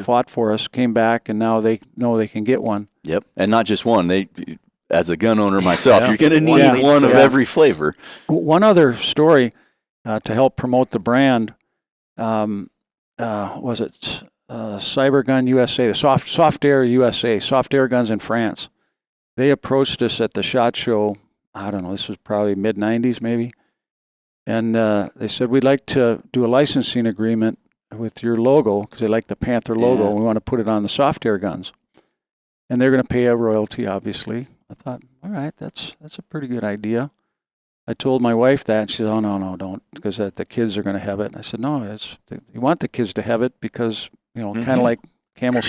fought for us, came back, and now they know they can get one. Yep. And not just one. As a gun owner myself, you're going to need one of every flavor. One other story to help promote the brand, was it Cybergun USA, the Soft Air USA, Soft Air Guns in France. They approached us at the SHOT Show, I don't know, this was probably mid-90s maybe, and they said, we'd like to do a licensing agreement with your logo, because they like the Panther logo, and we want to put it on the Soft Air guns. And they're going to pay a royalty, obviously. I thought, all right, that's a pretty good idea. I told my wife that, and she said, oh, no, don't, because the kids are going to have it. And I said, no, you want the kids to have it because, kind of like Camel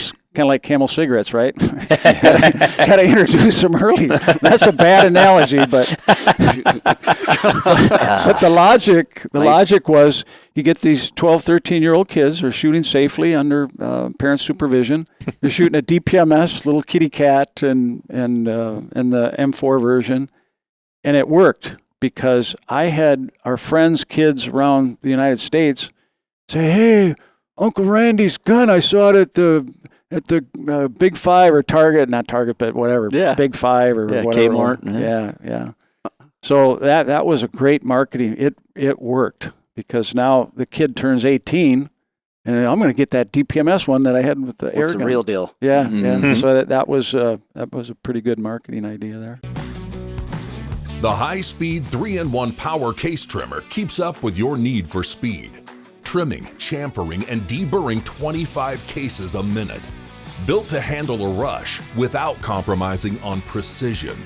cigarettes, right? Got to introduce them early. That's a bad analogy, but the logic was you get these 12, 13-year-old kids who are shooting safely under parent supervision. You're shooting a DPMS, little kitty cat, and the M4 version, and it worked because I had our friends' kids around the United States say, "Hey, Uncle Randy's gun, I saw it at the at the Big Five or Target, not Target, but whatever, Big Five or whatever. Kmart. Yeah. So that was a great marketing. It worked because now the kid turns 18, and I'm going to get that DPMS one that I had with the air gun. It's the real deal. Yeah, yeah. So that was a pretty good marketing idea there. The high-speed 3-in-1 power case trimmer keeps up with your need for speed. Trimming, chamfering, and deburring 25 cases a minute. Built to handle a rush without compromising on precision.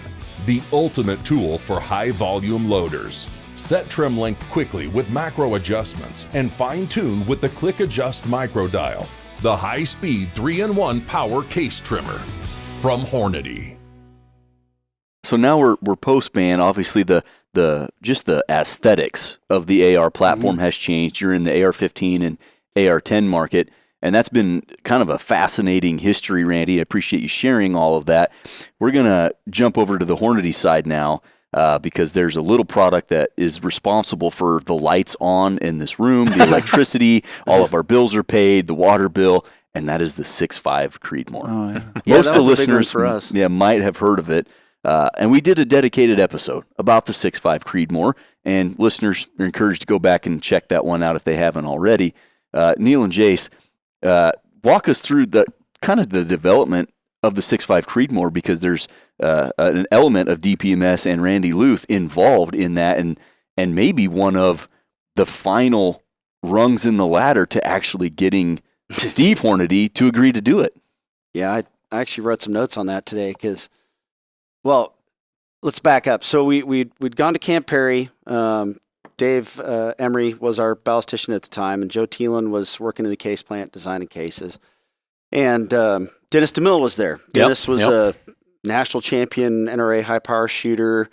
The ultimate tool for high-volume loaders. Set trim length quickly with macro adjustments and fine-tune with the Click Adjust micro dial. The high-speed 3-in-1 power case trimmer from Hornady. So now we're post-ban. Obviously, the aesthetics of the AR platform has changed. You're in the AR-15 and AR-10 market, and that's been kind of a fascinating history, Randy. I appreciate you sharing all of that. We're going to jump over to the Hornady side now because there's a little product that is responsible for the lights on in this room, the electricity, all of our bills are paid, the water bill, and that is the 6.5 Creedmoor. Oh, yeah. Most of the was a big one listeners for us. might have heard of it. And we did a dedicated episode about the 6.5 Creedmoor, and listeners are encouraged to go back and check that one out if they haven't already. Neil and Jace, walk us through the kind of the development of the 6.5 Creedmoor, because there's an element of DPMS and Randy Luth involved in that, and maybe one of the final rungs in the ladder to actually getting Steve Hornady to agree to do it. Yeah, I actually wrote some notes on that today because, well, let's back up. So we'd gone to Camp Perry. Dave Emery was our ballistician at the time, and Joe Thielen was working in the case plant designing cases. And Dennis DeMille was there. Dennis was a national champion NRA high-power shooter,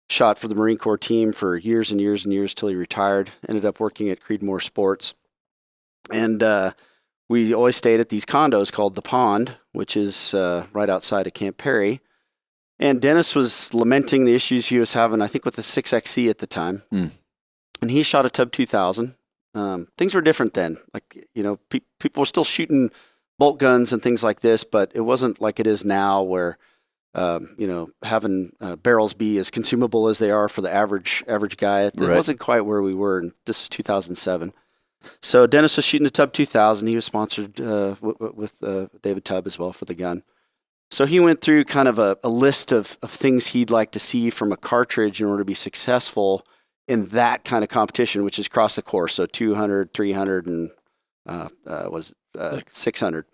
shot for the Marine Corps team for years and years and years till he retired, ended up working at Creedmoor Sports. And we always stayed at these condos called The Pond, which is right outside of Camp Perry. And Dennis was lamenting the issues he was having, I think, with the 6XC at the time. And he shot a Tub 2000. Things were different then. Like, people were still shooting bolt guns and things like this, but it wasn't like it is now where, having barrels be as consumable as they are for the average guy. It wasn't quite where we were. And this is 2007. So Dennis was shooting the Tub 2000. He was sponsored with David Tubb as well for the gun. So he went through kind of a list of things he'd like to see from a cartridge in order to be successful in that kind of competition, which is across the course. So 200, 300, and 600.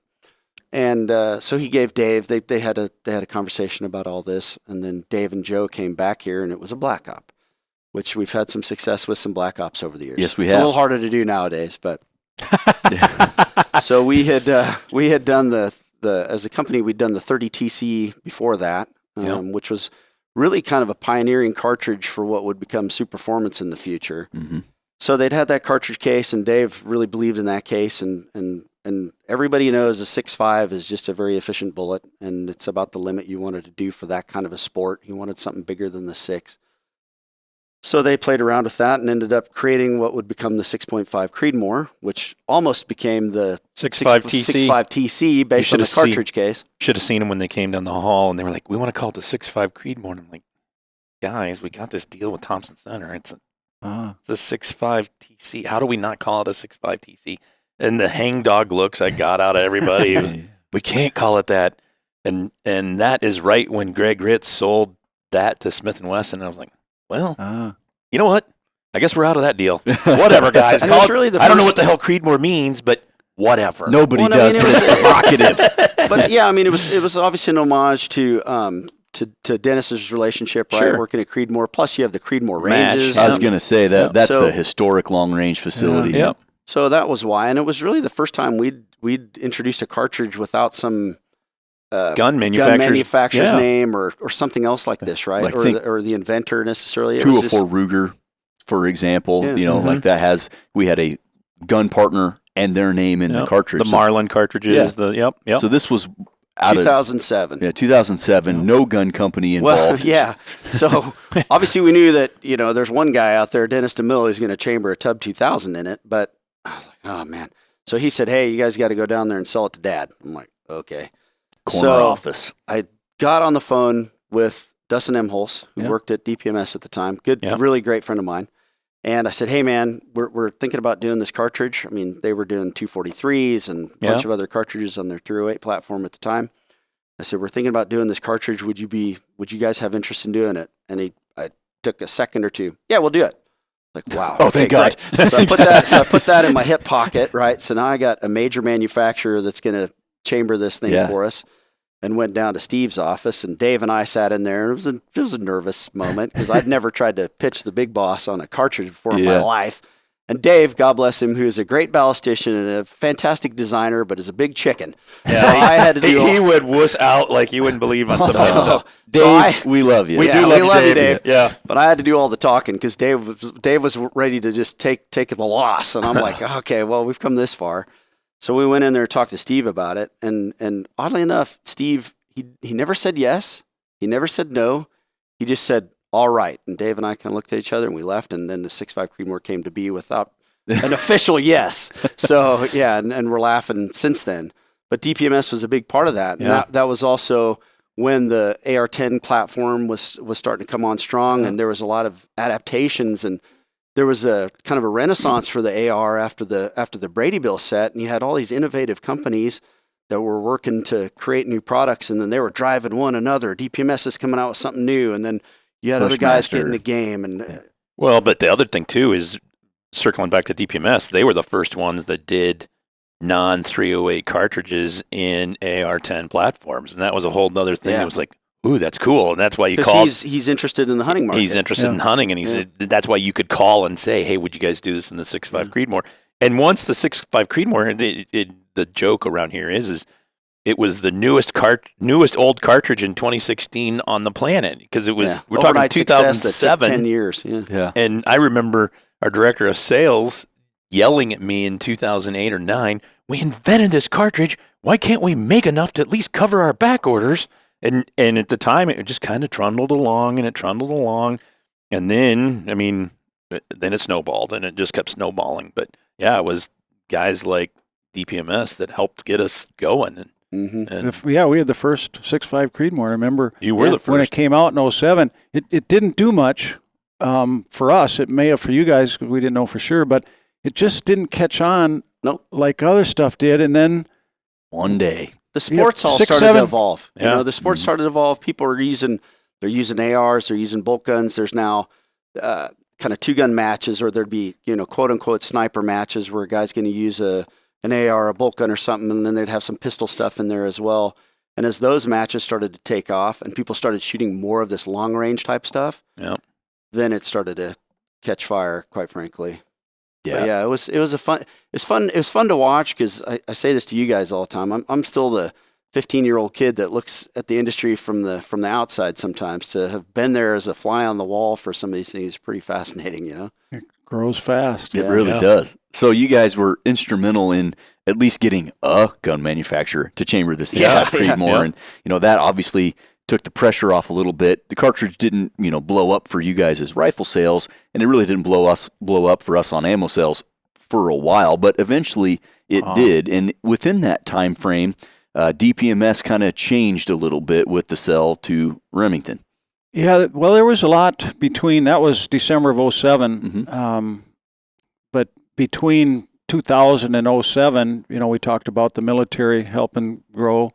And so he gave Dave. They had a conversation about all this, and then Dave and Joe came back here, and it was a Black Op, which we've had some success with some Black Ops over the years. Yes, we have. It's a little harder to do nowadays, but so we had done as a company, we'd done the 30 TC before that, which was really kind of a pioneering cartridge for what would become Superformance in the future. So they'd had that cartridge case, and Dave really believed in that case, and everybody knows a 6.5 is just a very efficient bullet, and it's about the limit you wanted to do for that kind of a sport. You wanted something bigger than the 6. So they played around with that and ended up creating what would become the 6.5 Creedmoor, which almost became the 6.5 TC. 6.5 TC based on the cartridge case. Should have seen them when they came down the hall, and they were like, "We want to call it the 6.5 Creedmoor." And I'm like, "Guys, we got this deal with Thompson Center. It's a 6.5 TC. How do we not call it a 6.5 TC?" And the hangdog looks I got out of everybody was, "We can't call it that." And that is right when Greg Ritz sold that to Smith & Wesson. And I was like, well, you know what? I guess we're out of that deal. Whatever, guys. Call it, really I don't know what the hell Creedmoor means, but whatever. Nobody does, but it's provocative. But yeah, I mean, it was obviously an homage to Dennis's relationship, right? Sure. Working at Creedmoor. Plus, you have the Creedmoor ranges. I was going to say that's the historic long range facility. Yep. So that was why, and it was really the first time we'd introduced a cartridge without some gun manufacturer's name or something else like this, right? Like or the inventor necessarily. 204 Ruger, for example, like that we had a gun partner and their name in the cartridge. The Marlin cartridges. Yep. So this was 2007. 2007. No gun company involved. Well, yeah. So obviously we knew that there's one guy out there, Dennis DeMille, who's going to chamber a Tub 2000 in it. But I was like, oh man. So he said, "Hey, you guys got to go down there and sell it to Dad." I'm like, okay. Corner office. I got on the phone with Dustin M. Holz, who worked at DPMS at the time. Really great friend of mine. And I said, hey, man, we're thinking about doing this cartridge. I mean, they were doing 243s and a bunch of other cartridges on their 308 platform at the time. I said, we're thinking about doing this cartridge. Would you guys have interest in doing it? And I took a second or two. Yeah, we'll do it. Like, wow. Oh, thank God. So I put that in my hip pocket, right? So now I got a major manufacturer that's going to chamber this thing for us, and went down to Steve's office, and Dave and I sat in there, and it was a nervous moment because I'd never tried to pitch the big boss on a cartridge before in my life. And Dave, God bless him, who is a great ballistician and a fantastic designer, but is a big chicken. Yeah. So I had to do he would wuss out like you wouldn't believe on some stuff. Dave, we love you. We love you, Dave. Yeah. But I had to do all the talking because Dave was ready to just take the loss. And I'm like, okay, well, we've come this far. So we went in there and talked to Steve about it. And oddly enough, Steve, he never said yes. He never said no. He just said, all right. And Dave and I kind of looked at each other and we left. And then the 6.5 Creedmoor came to be without an official yes. So, yeah, and we're laughing since then. But DPMS was a big part of that. And that was also when the AR-10 platform was starting to come on strong, and there was a lot of adaptations, and there was a kind of a renaissance for the AR after the Brady Bill set, and you had all these innovative companies that were working to create new products, and then they were driving one another. DPMS is coming out with something new, and then you had other guys get in the game. And well, but the other thing too is, circling back to DPMS, they were the first ones that did non-308 cartridges in AR-10 platforms, and that was a whole other thing. It was like, ooh, that's cool, and that's why you called. He's interested in the hunting market. He's interested in hunting, and he said that's why you could call and say, hey, would you guys do this in the 6.5 Creedmoor? And once the 6.5 Creedmoor, the joke around here is it was the newest old cartridge in 2016 on the planet, because it was we're talking 2007. 10 years. Yeah. And I remember our director of sales yelling at me in 2008 or 9, we invented this cartridge. Why can't we make enough to at least cover our back orders? And at the time, it just kind of trundled along, and then, I mean, then it snowballed, and it just kept snowballing. But yeah, it was guys like DPMS that helped get us going. And we had the first 6.5 Creedmoor. I remember you were the first. When it came out in 07. It didn't do much for us. It may have for you guys, because we didn't know for sure, but it just didn't catch on like other stuff did. And then one day, the sports started to evolve. You know, the sports started to evolve. People are using ARs, they're using bolt guns. There's now kind of 2-gun matches, or there'd be, quote unquote sniper matches where a guy's going to use an AR, a bolt gun or something, and then they'd have some pistol stuff in there as well. And as those matches started to take off and people started shooting more of this long range type stuff, then it started to catch fire, quite frankly. Yeah, but it was fun to watch, because I say this to you guys all the time. I'm still the 15-year-old kid that looks at the industry from the outside sometimes. To have been there as a fly on the wall for some of these things is pretty fascinating, It grows fast. It really does. So you guys were instrumental in at least getting a gun manufacturer to chamber the 6.5 Creedmoor, and that obviously took the pressure off a little bit. The cartridge didn't, blow up for you guys as rifle sales, and it really didn't blow up for us on ammo sales for a while, but eventually it did. And within that time frame, DPMS kind of changed a little bit with the sell to Remington. Yeah, well, there was a lot between, that was December of 07, but between 2000 and 07, we talked about the military helping grow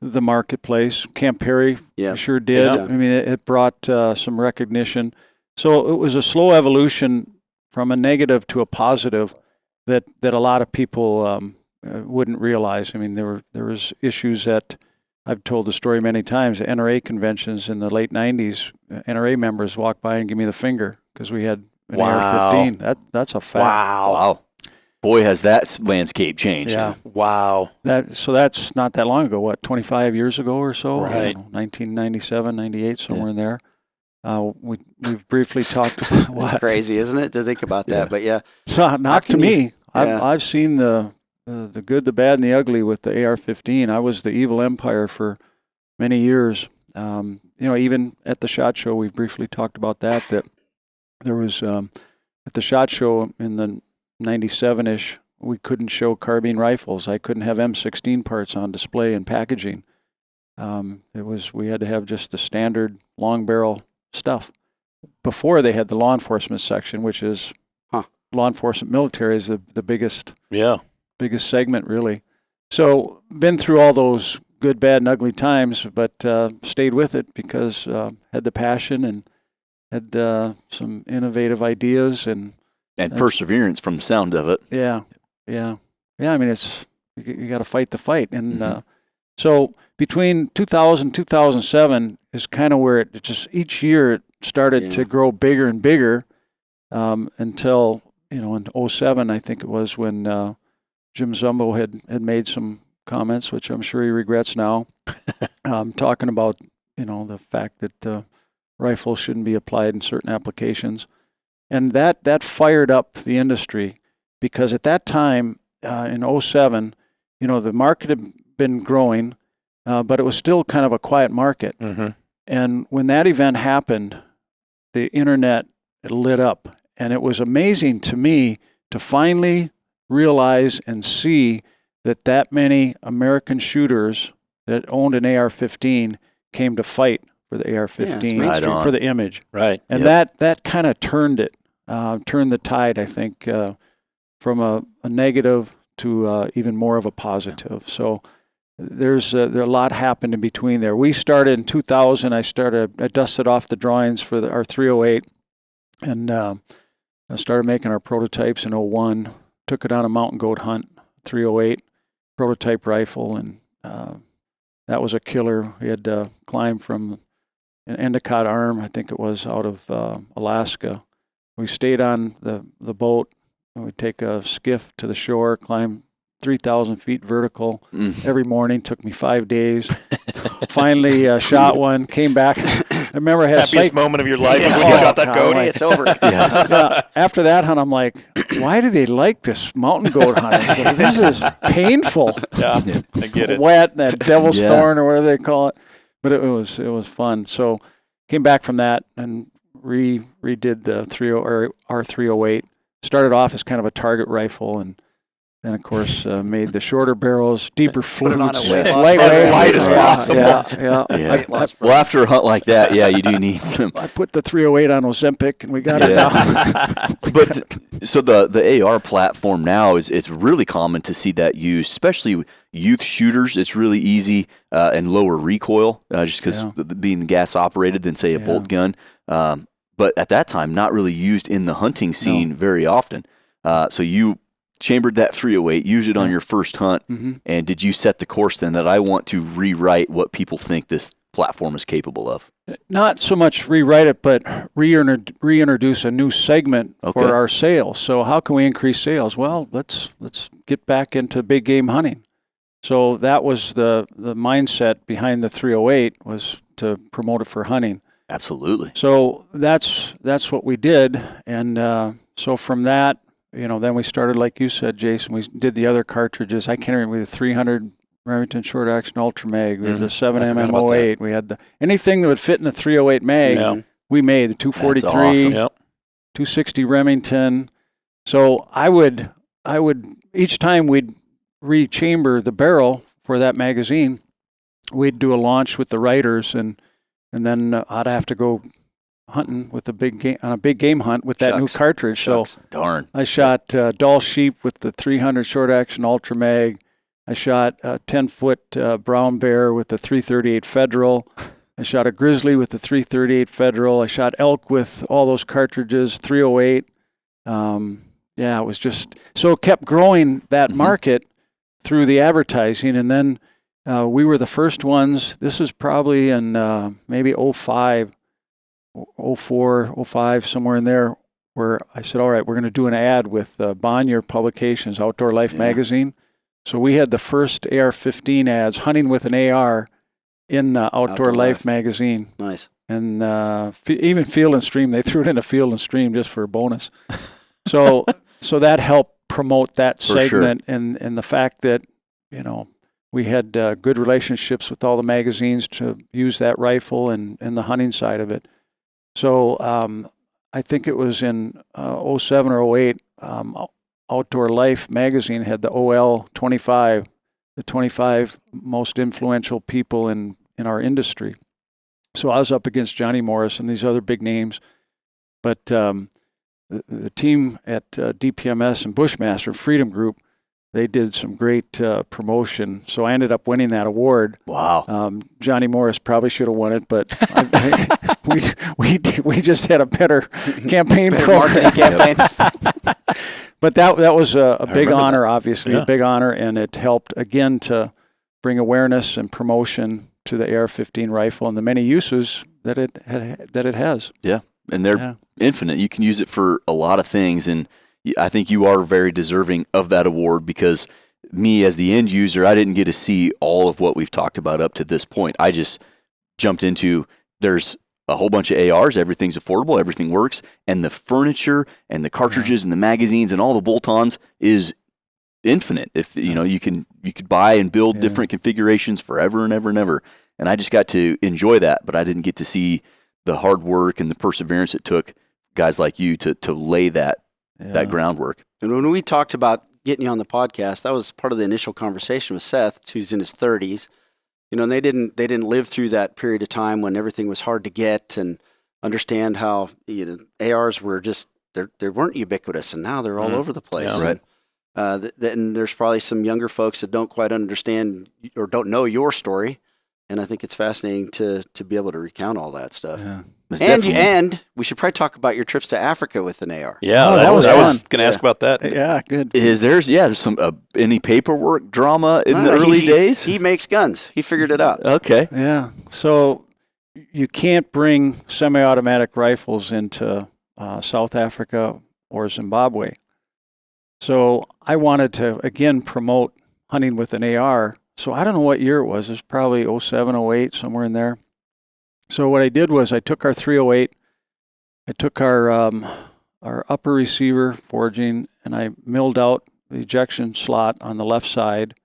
the marketplace. Camp Perry sure did. I mean, it brought some recognition. So it was a slow evolution from a negative to a positive that a lot of people wouldn't realize. I mean, there was issues that I've told the story many times. NRA conventions in the late 90s, NRA members walked by and give me the finger because we had an AR-15. That's a fact. Wow. Boy, has that landscape changed. Yeah. Wow. So that's not that long ago, 25 years ago or so? Right. 1997, 98, somewhere in there. We've briefly talked about It's crazy, isn't it, to think about that? But it's not to me. I've seen the good, the bad, and the ugly with the AR-15. I was the evil empire for many years. Even at the SHOT Show, we briefly talked about that there was, at the SHOT Show in the 97-ish, we couldn't show carbine rifles. I couldn't have M16 parts on display and packaging. We had to have just the standard long barrel stuff. Before they had the law enforcement section, which is law enforcement military is the biggest segment really. So been through all those good, bad, and ugly times, but stayed with it because had the passion and had some innovative ideas and perseverance from the sound of it. Yeah. I mean, it's you got to fight the fight, and so between 2000 and 2007 is kind of where it just each year it started to grow bigger and bigger until in 2007 I think it was when Jim Zumbo had made some comments, which I'm sure he regrets now, talking about the fact that rifles shouldn't be applied in certain applications. And that fired up the industry because at that time, in 2007, the market had been growing, but it was still kind of a quiet market. Mm-hmm. And when that event happened, the internet lit up. And it was amazing to me to finally realize and see that many American shooters that owned an AR-15 came to fight for the AR-15 for the image. Right. And that kind of turned the tide, I think, from a negative to even more of a positive. So there's a lot happened in between there. We started in 2000. I dusted off the drawings for our 308 and I started making our prototypes in 2001. Took it on a mountain goat hunt, 308 prototype rifle, and that was a killer. We had to climb from an Endicott arm, I think it was, out of Alaska. We stayed on the boat, and we'd take a skiff to the shore, climb 3,000 feet vertical every morning. Took me 5 days. Finally shot one, came back. I remember I had happiest moment of your life was when you shot that goat. It's over. After that hunt, I'm like, why do they like this mountain goat hunt? I said, this is painful. Yeah, I get it. Wet, that devil's thorn or whatever they call it. But it was fun. So came back from that and redid the R308. Started off as kind of a target rifle, and then, of course, made the shorter barrels, deeper flutes, light as awesome. Yeah. Well, after a hunt like that, you do need some. I put the 308 on Ozempic, and we got it down. But so the AR platform now it's really common to see that used, especially youth shooters. It's really easy and lower recoil, just because being gas operated than say a bolt gun. But at that time, not really used in the hunting scene very often. So you chambered that 308, used it on your first hunt, and did you set the course then that I want to rewrite what people think this platform is capable of? Not so much rewrite it, but reintroduce a new segment for our sales. So how can we increase sales? Well, let's get back into big game hunting. So that was the mindset behind the 308, was to promote it for hunting. Absolutely. So that's what we did, and so from that, then we started, like you said, Jason. We did the other cartridges. I can't remember the 300 Remington short action ultra mag. We had the 7mm08. We had anything that would fit in the 308 mag. We made the 243, awesome. 260 Remington. So I would each time we'd rechamber the barrel for that magazine, we'd do a launch with the writers, and then I'd have to go hunting with a big game hunt with that new cartridge. Shucks. So darn. I shot Doll Sheep with the 300 short action ultra mag. I shot a 10-foot brown bear with the 338 Federal. I shot a grizzly with the 338 Federal. I shot elk with all those cartridges, 308. It was just so it kept growing that market through the advertising, and then we were the first ones. This was probably in maybe 05. 04, 05, somewhere in there, where I said, all right, we're going to do an ad with Bonnier Publications, Outdoor Life magazine. So we had the first AR-15 ads, hunting with an AR, in Outdoor Life magazine. Nice. And even Field and Stream, they threw it into Field and Stream just for a bonus. So that helped promote that segment, and the fact that, we had good relationships with all the magazines to use that rifle and the hunting side of it. So I think it was in 07 or 08, Outdoor Life magazine had the OL 25, the 25 most influential people in our industry. So I was up against Johnny Morris and these other big names. But the team at DPMS and Bushmaster Freedom Group, they did some great promotion. So I ended up winning that award. Wow. Johnny Morris probably should have won it, but we just had a better campaign program. Campaign. But that was a big honor, that. obviously, a big honor, and it helped, again, to bring awareness and promotion to the AR-15 rifle and the many uses that it has. Yeah, and they're infinite. You can use it for a lot of things, and I think you are very deserving of that award because me, as the end user, I didn't get to see all of what we've talked about up to this point. I just jumped into there's a whole bunch of ARs, everything's affordable, everything works, and the furniture and the cartridges and the magazines and all the bolt-ons is infinite. If you could buy and build different configurations forever and ever and ever. And I just got to enjoy that, but I didn't get to see the hard work and the perseverance it took guys like you to lay that groundwork. And when we talked about getting you on the podcast, that was part of the initial conversation with Seth, who's in his 30s. And they didn't live through that period of time when everything was hard to get and understand how ARs were just they weren't ubiquitous, and now they're all over the place. Yeah, right. And there's probably some younger folks that don't quite understand or don't know your story, and I think it's fascinating to be able to recount all that stuff. Yeah. And we should probably talk about your trips to Africa with an AR. Yeah, that was I fun. was going to ask about that. Yeah, good. There's some any paperwork drama in the early days? He makes guns. He figured it out. Okay. Yeah. So you can't bring semi-automatic rifles into South Africa or Zimbabwe. So I wanted to, again, promote hunting with an AR. So I don't know what year it was. It was probably 07, 08, somewhere in there. So what I did was I took our 308, I took our upper receiver forging, and I milled out the ejection slot on the left side.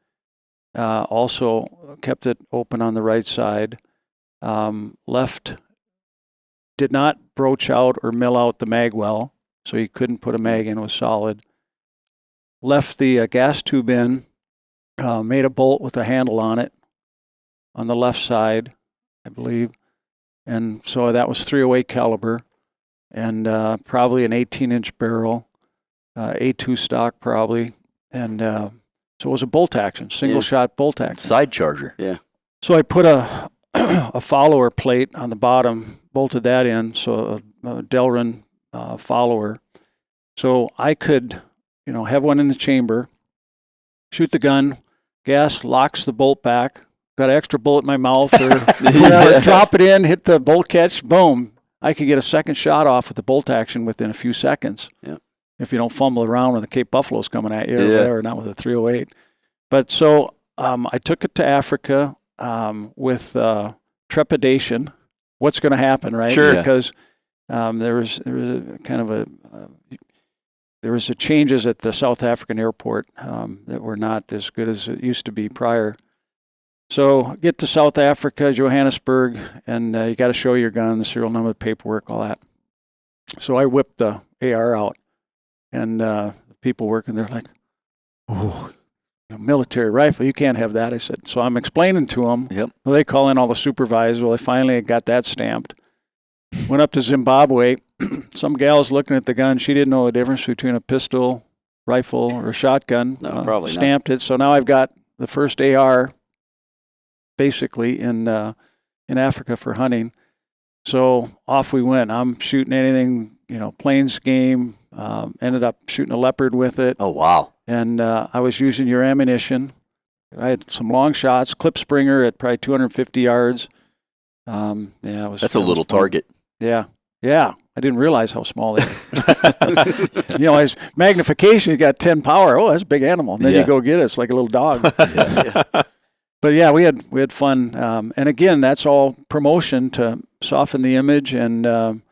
Also kept it open on the right side. Left did not broach out or mill out the mag well, so you couldn't put a mag in, it was solid. Left the gas tube in, made a bolt with a handle on it on the left side, I believe. And so that was 308 caliber and probably an 18-inch barrel, A2 stock probably. And so it was a bolt action, single-shot bolt action. Side charger. Yeah. So I put a follower plate on the bottom, bolted that in, so a Delrin follower. So I could, have one in the chamber, shoot the gun, gas locks the bolt back, got an extra bullet in my mouth, or drop it in, hit the bolt catch, boom. I could get a second shot off with the bolt action within a few seconds. Yeah. If you don't fumble around when the Cape Buffalo's coming at you or whatever, not with a 308. But so I took it to Africa with trepidation. What's going to happen, right? Sure. Because there was a kind of there was changes at the South African airport that were not as good as it used to be prior. So get to South Africa, Johannesburg, and you got to show your gun, the serial number, the paperwork, all that. So I whipped the AR out, and the people working there like, oh, military rifle, you can't have that. I said, so I'm explaining to them. Yep. Well, they call in all the supervisors. Well, I finally got that stamped. Went up to Zimbabwe. Some gal's looking at the gun. She didn't know the difference between a pistol, rifle, or a shotgun. No, probably not. Stamped it. So now I've got the first AR basically in Africa for hunting. So off we went. I'm shooting anything, plains game. Ended up shooting a leopard with it. Oh, wow. And I was using your ammunition. I had some long shots, clip springer at probably 250 yards. That's a little target. Yeah. I didn't realize how small they were. As magnification, you got 10 power. Oh, that's a big animal. And then you go get it. It's like a little dog. But yeah, we had fun. And again, that's all promotion to soften the image and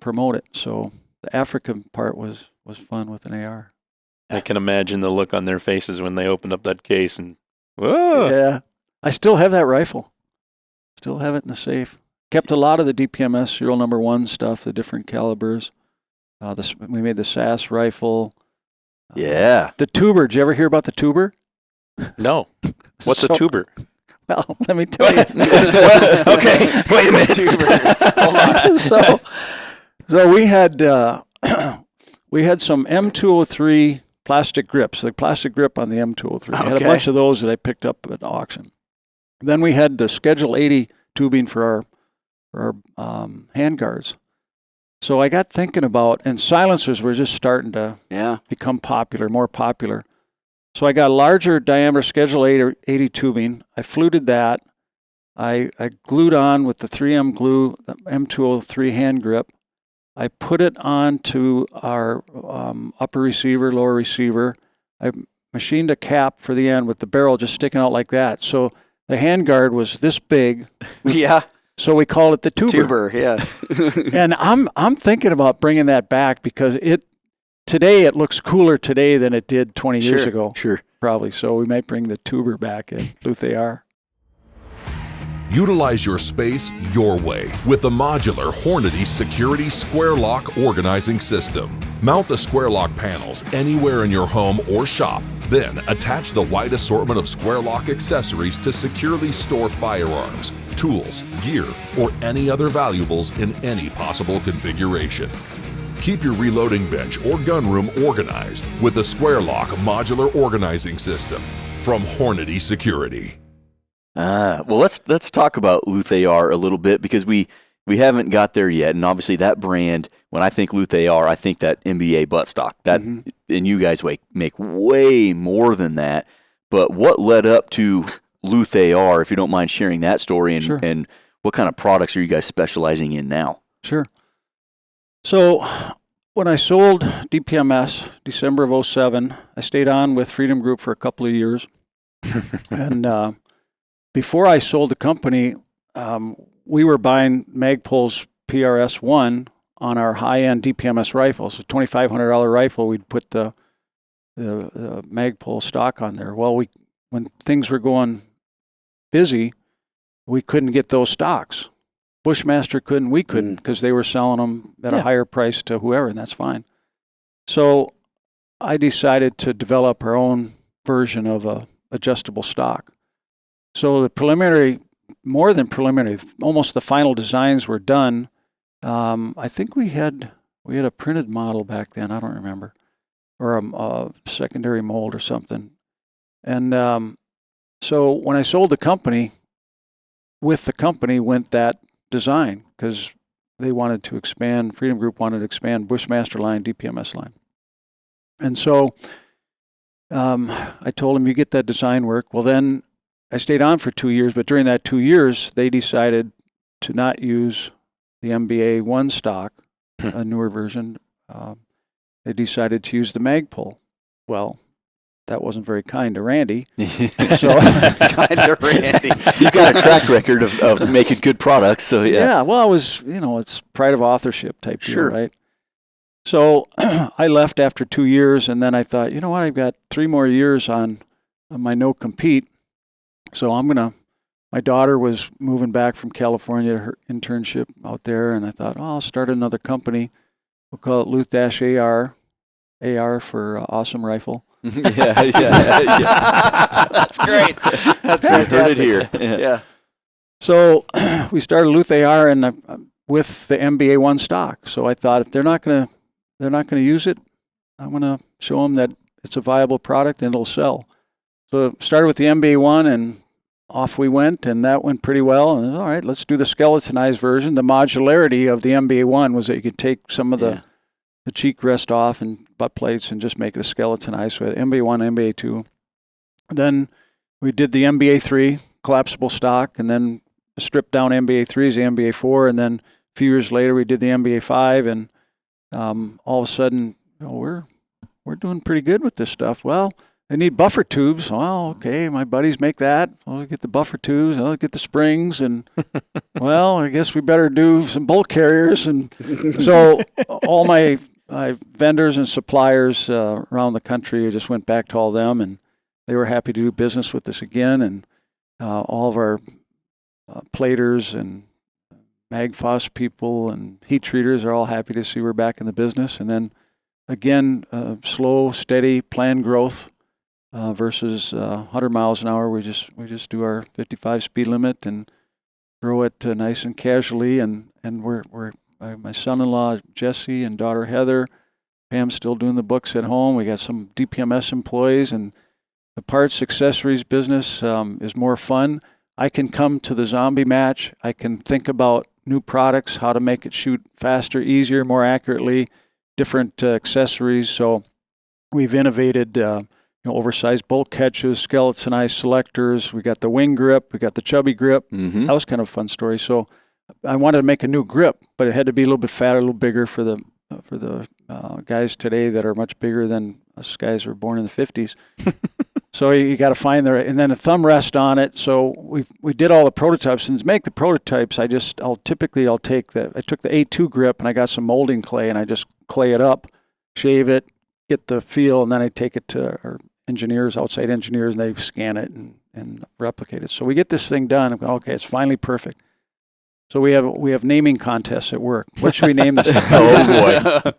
promote it. So the African part was fun with an AR. I can imagine the look on their faces when they opened up that case and, whoa. Yeah. I still have that rifle. Still have it in the safe. Kept a lot of the DPMS serial number 1 stuff, the different calibers. We made the SAS rifle. Yeah. The tuber. Did you ever hear about the tuber? No. What's a tuber? Well, let me tell you. Okay. Wait a minute. Hold on. So we had some M203 plastic grips, the plastic grip on the M203. I had a bunch of those that I picked up at auction. Then we had the Schedule 80 tubing for our handguards. So I got thinking about, and silencers were just starting to become more popular. So I got a larger diameter Schedule 80 tubing. I fluted that. I glued on with the 3M glue, the M203 hand grip. I put it onto our upper receiver, lower receiver. I machined a cap for the end with the barrel just sticking out like that. So the handguard was this big. Yeah. So we called it the Tuber, tuber. yeah. And I'm thinking about bringing that back because today it looks cooler today than it did 20 years ago. Sure. Probably. So we might bring the tuber back in Luth AR. Utilize your space your way with the modular Hornady Security Square Lock Organizing System. Mount the Square Lock panels anywhere in your home or shop. Then attach the wide assortment of Square Lock accessories to securely store firearms, tools, gear, or any other valuables in any possible configuration. Keep your reloading bench or gun room organized with the Square Lock Modular Organizing System from Hornady Security. Well, let's talk about Luth AR a little bit because we haven't got there yet, and obviously that brand. When I think Luth AR, I think that NBA buttstock. And you guys make way more than that. But what led up to Luth AR? If you don't mind sharing that story, and what kind of products are you guys specializing in now? Sure. So when I sold DPMS December of 2007, I stayed on with Freedom Group for a couple of years, and before I sold the company, we were buying Magpul's PRS-1 on our high-end DPMS rifles. A $2,500 rifle, we'd put the Magpul stock on there. Well, when things were going busy, we couldn't get those stocks. Bushmaster couldn't, we couldn't, because they were selling them at a higher price to whoever, and that's fine. So I decided to develop our own version of a adjustable stock. So more than preliminary, almost the final designs were done. I think we had a printed model back then. I don't remember, or a secondary mold or something. And so when I sold the company, with the company went that design because they wanted to expand. Freedom Group wanted to expand Bushmaster line, DPMS line, and so I told them, "You get that design work." Well, then I stayed on for 2 years, but during that 2 years, they decided to not use the MBA-1 stock, a newer version. They decided to use the Magpul. Well, that wasn't very kind to Randy. So Kind of Randy. You've got a track record of making good products, so yeah. Yeah, well, it was, it's pride of authorship type deal, right? So I left after 2 years, and then I thought, you know what, I've got 3 more years on my no-compete. So my daughter was moving back from California to her internship out there, and I thought, I'll start another company. We'll call it Luth-AR, AR for awesome rifle. Yeah. That's great. That's fantastic. Heard it here. Yeah. So we started Luth AR and with the MBA-1 stock. So I thought if they're not gonna use it, I'm gonna show them that it's a viable product and it'll sell. So started with the MBA-1 and off we went, and that went pretty well. And all right, let's do the skeletonized version. The modularity of the MBA-1 was that you could take some of the cheek rest off and butt plates and just make it a skeletonized. So MBA-1, MBA-2. Then we did the MBA-3 collapsible stock, and then stripped down MBA-3s, the MBA-4, and then a few years later we did the MBA-5, and all of a sudden we're doing pretty good with this stuff. Well, they need buffer tubes. Well, okay, my buddies make that. I'll get the buffer tubes. I'll get the springs, and well, I guess we better do some bolt carriers. And so all my vendors and suppliers around the country, I just went back to all of them, and they were happy to do business with us again. And all of our platers and Magfoss people and heat treaters are all happy to see we're back in the business. And then again, slow, steady, planned growth versus 100 miles an hour. We just do our 55 speed limit and grow it nice and casually. And we're my son-in-law Jesse and daughter Heather. Pam's still doing the books at home. We got some DPMS employees, and the parts accessories business is more fun. I can come to the zombie match. I can think about new products, how to make it shoot faster, easier, more accurately, different accessories. So we've innovated oversized bolt catches, skeletonized selectors. We got the wing grip. We got the chubby grip. Mm-hmm. That was kind of a fun story. So I wanted to make a new grip, but it had to be a little bit fatter, a little bigger for the guys today that are much bigger than us guys who were born in the 50s. So you got to find and then a thumb rest on it. So we did all the prototypes, and to make the prototypes, I took the A2 grip and I got some molding clay and I just clay it up, shave it, get the feel, and then I take it to our engineers, outside engineers, and they scan it and replicate it. So we get this thing done. I'm going, okay, it's finally perfect. So we have naming contests at work. What should we name this thing? Oh boy.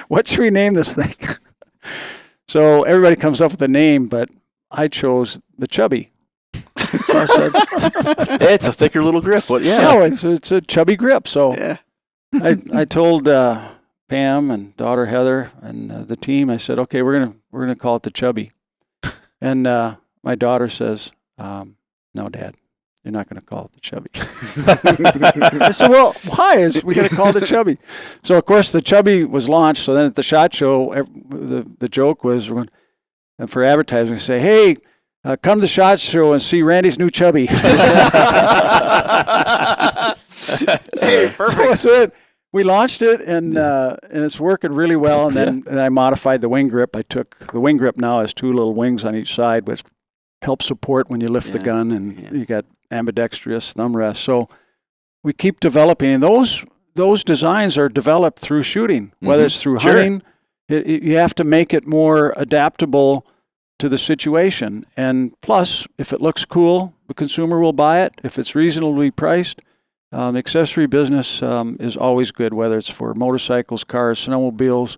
What should we name this thing? So everybody comes up with a name, but I chose the Chubby. So I said, it's a thicker little grip. No, it's a chubby grip. So yeah. I told Pam and daughter Heather and the team, I said, okay, we're gonna call it the Chubby. And my daughter says, no, Dad, you're not going to call it the Chubby. I said, well, why? We got to call it the Chubby. So, of course, the Chubby was launched. So then at the SHOT Show, the joke was, for advertising, we say, hey, come to the SHOT Show and see Randy's new Chubby. Hey, perfect. So we launched it, and it's working really well. And then I modified the wing grip. The wing grip now has two little wings on each side, which help support when you lift the gun, and you got ambidextrous thumb rest. So we keep developing, and those designs are developed through shooting, whether it's through hunting. You have to make it more adaptable to the situation. And plus, if it looks cool, the consumer will buy it. If it's reasonably priced, accessory business is always good, whether it's for motorcycles, cars, snowmobiles.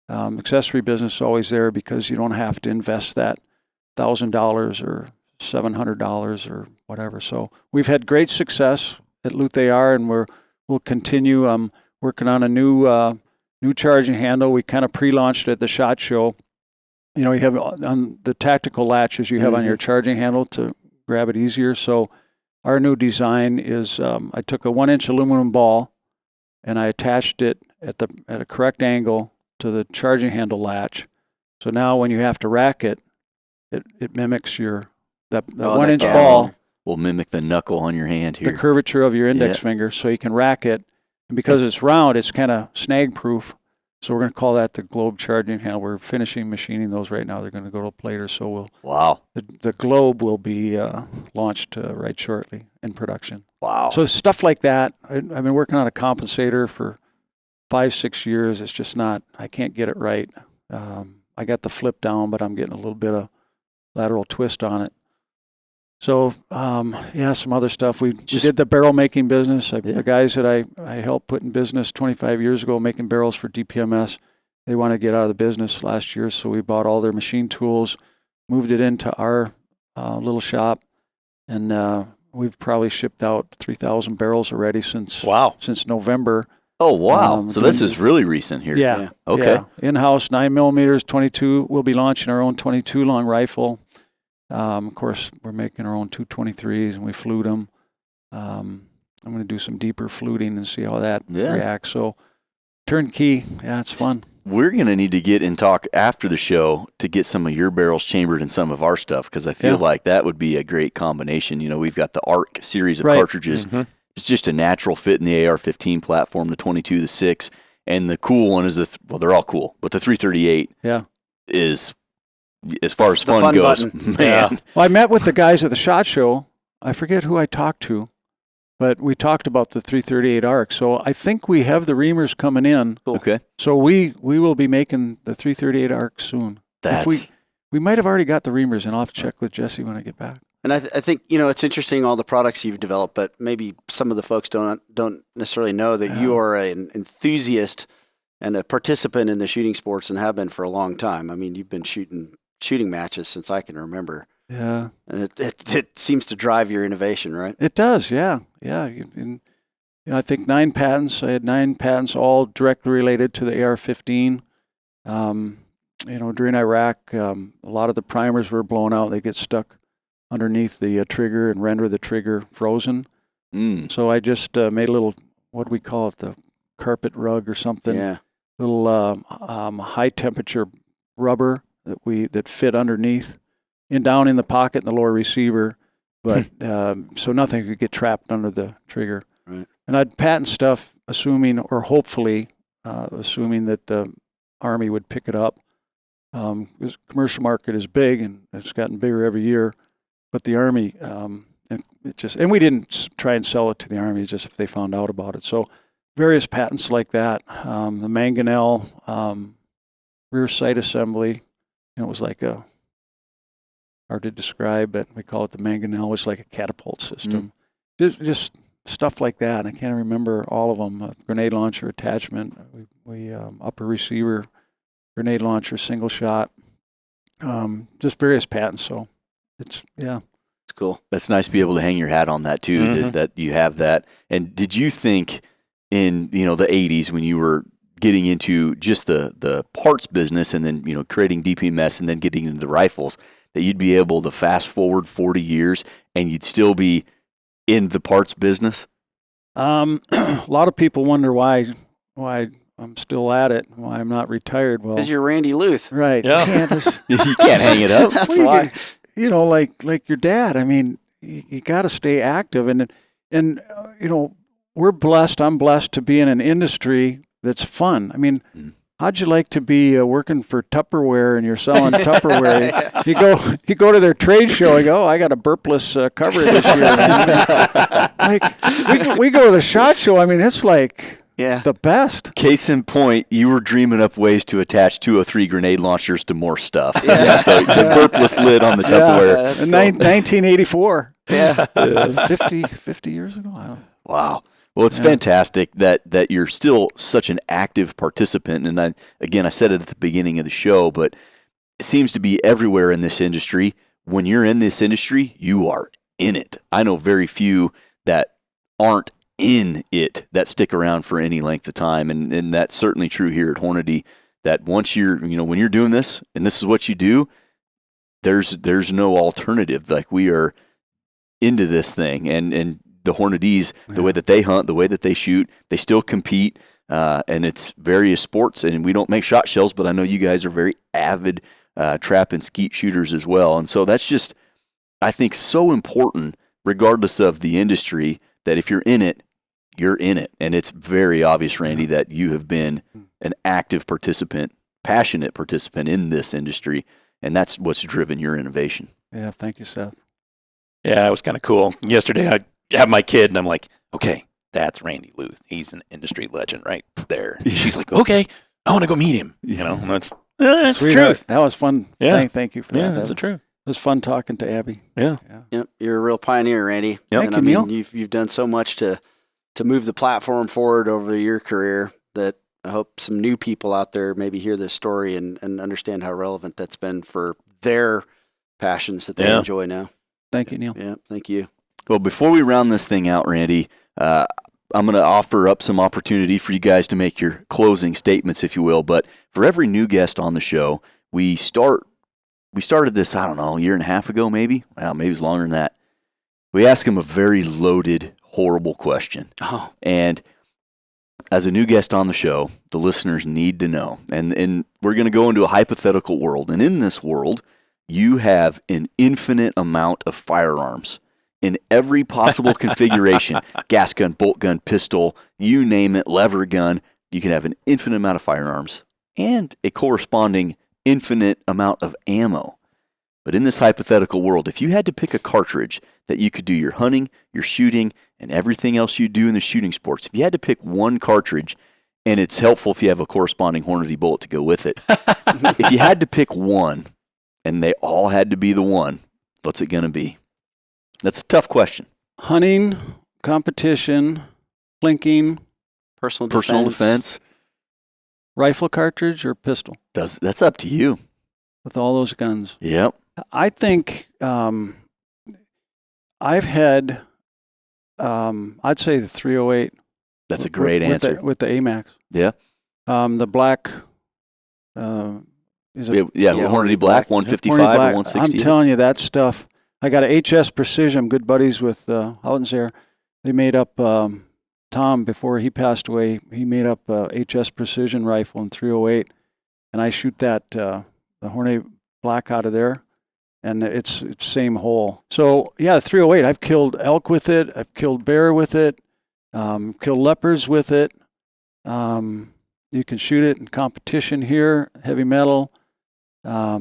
Accessory business is always there because you don't have to invest that $1,000 or $700 or whatever. So we've had great success at Luth AR, and we'll continue working on a new charging handle. We kind of pre-launched it at the SHOT Show. You know, you have on the tactical latches you have on your charging handle to grab it easier. So our new design is I took a 1-inch aluminum ball and I attached it at a correct angle to the charging handle latch. So now when you have to rack it, it mimics that 1-inch ball will mimic the knuckle on your hand here. The curvature of your index finger, so you can rack it. And because it's round, it's kind of snag-proof. So we're going to call that the globe charging handle. We're finishing machining those right now. They're going to go to a plater. So the globe will be launched right shortly in production. Wow. So stuff like that. I've been working on a compensator for 5-6 years. It's just not, I can't get it right. I got the flip down, but I'm getting a little bit of lateral twist on it. So, some other stuff. We did the barrel making business. The guys that I helped put in business 25 years ago making barrels for DPMS, they want to get out of the business last year, so we bought all their machine tools, moved it into our little shop, and we've probably shipped out 3,000 barrels already since November. Oh, wow. So this is really recent here. Yeah. Okay. Yeah. In-house 9mm, 22. We'll be launching our own 22 long rifle. Of course, we're making our own 223s, and we flute them. I'm going to do some deeper fluting and see how that reacts. So turnkey, it's fun. We're going to need to get and talk after the show to get some of your barrels chambered in some of our stuff, because I feel like that would be a great combination. You know, we've got the ARC series of cartridges. Mm-hmm. It's just a natural fit in the AR-15 platform, the 22, the 6, and the cool one is they're all cool, but the 338 is, as far as fun goes, man. Yeah. Well, I met with the guys at the SHOT Show. I forget who I talked to, but we talked about the 338 ARC. So I think we have the reamers coming in. Okay. So we will be making the 338 ARC soon. We might have already got the reamers, and I'll have to check with Jesse when I get back. And I think, it's interesting, all the products you've developed, but maybe some of the folks don't necessarily know that you are an enthusiast and a participant in the shooting sports and have been for a long time. I mean, you've been shooting matches since I can remember. Yeah. And it seems to drive your innovation, right? It does, yeah. Yeah. I think 9 patents. I had 9 patents, all directly related to the AR-15. During Iraq, a lot of the primers were blown out. They get stuck underneath the trigger and render the trigger frozen. So I just made a little, what do we call it, the carpet rug or something. Yeah. Little high temperature rubber that fit underneath and down in the pocket in the lower receiver, but so nothing could get trapped under the trigger. Right. And I'd patent stuff hopefully assuming that the Army would pick it up. Because commercial market is big and it's gotten bigger every year, but the Army, and we didn't try and sell it to the Army just if they found out about it. So various patents like that, the mangonel rear sight assembly, it was like hard to describe, but we call it the mangonel, which is like a catapult system. Just stuff like that. I can't remember all of them. Grenade launcher attachment, we upper receiver, grenade launcher, single shot, just various patents. So it's cool. That's nice to be able to hang your hat on that too, that you have that. And did you think in, the 80s when you were getting into just the parts business and then, creating DPMS and then getting into the rifles, that you'd be able to fast forward 40 years and you'd still be in the parts business? A lot of people wonder why I'm still at it, why I'm not retired. Well, because you're Randy Luth. Right. Yeah. You can't hang it up. That's why. Like your dad, I mean, you got to stay active. And we're blessed, I'm blessed to be in an industry that's fun. I mean, how'd you like to be working for Tupperware and you're selling Tupperware? You go to their trade show and go, I got a burpless cover this year. We go to the SHOT Show. I mean, it's like the best. Case in point, you were dreaming up ways to attach 203 grenade launchers to more stuff. So the burpless lid on the Tupperware. Cool. 1984. Yeah. 50 years ago? I don't know. Wow. Well, it's fantastic that you're still such an active participant. And I said it at the beginning of the show, but it seems to be everywhere in this industry. When you're in this industry, you are in it. I know very few that aren't in it that stick around for any length of time. And that's certainly true here at Hornady, that once you're, when you're doing this and this is what you do, there's no alternative. Like, we are into this thing. And the Hornadys, the way that they hunt, the way that they shoot, they still compete, and it's various sports. And we don't make shot shells, but I know you guys are very avid trap and skeet shooters as well. And so that's just, I think, so important, regardless of the industry, that if you're in it, you're in it. And it's very obvious, Randy, that you have been an active participant, passionate participant in this industry, and that's what's driven your innovation. Yeah, thank you, Seth. Yeah, it was kind of cool. Yesterday, I have my kid, and I'm like, okay, that's Randy Luth. He's an industry legend right there. She's like, okay, I want to go meet him. And that's the truth. That was fun. Yeah. Thank you for that. Yeah, that's the truth. It was fun talking to Abby. Yeah. Yep. You're a real pioneer, Randy. Yep. And Thank you, Neil. You've done so much to move the platform forward over your career that I hope some new people out there maybe hear this story and understand how relevant that's been for their passions that they enjoy now. Thank you, Neil. Yeah, thank you. Well, before we round this thing out, Randy, I'm going to offer up some opportunity for you guys to make your closing statements, if you will. But for every new guest on the show, we started this, I don't know, a year and a half ago, maybe. Well, maybe it's longer than that. We ask them a very loaded, horrible question. Oh. And as a new guest on the show, the listeners need to know. And we're going to go into a hypothetical world. And in this world, you have an infinite amount of firearms in every possible configuration. Gas gun, bolt gun, pistol, you name it, lever gun. You can have an infinite amount of firearms and a corresponding infinite amount of ammo. But in this hypothetical world, if you had to pick a cartridge that you could do your hunting, your shooting, and everything else you do in the shooting sports, if you had to pick one cartridge, and it's helpful if you have a corresponding Hornady bullet to go with it, if you had to pick one, and they all had to be the one, what's it going to be? That's a tough question. Hunting, competition, plinking, Personal Personal defense. rifle cartridge or pistol? That's up to you. With all those guns. Yep. I think I've had, I'd say the 308. That's a great answer. With the AMAX. Yeah. The black, is it? Yeah, Hornady Black, 155 or 160. I'm telling you, that stuff. I got a HS Precision. I'm good buddies with Houtenser. They made up, Tom, before he passed away, he made up a HS Precision rifle in 308. And I shoot that, the Hornady Black out of there. And it's same hole. So, yeah, 308, I've killed elk with it. I've killed bear with it. Killed leopards with it. You can shoot it in competition here, heavy metal. Yeah,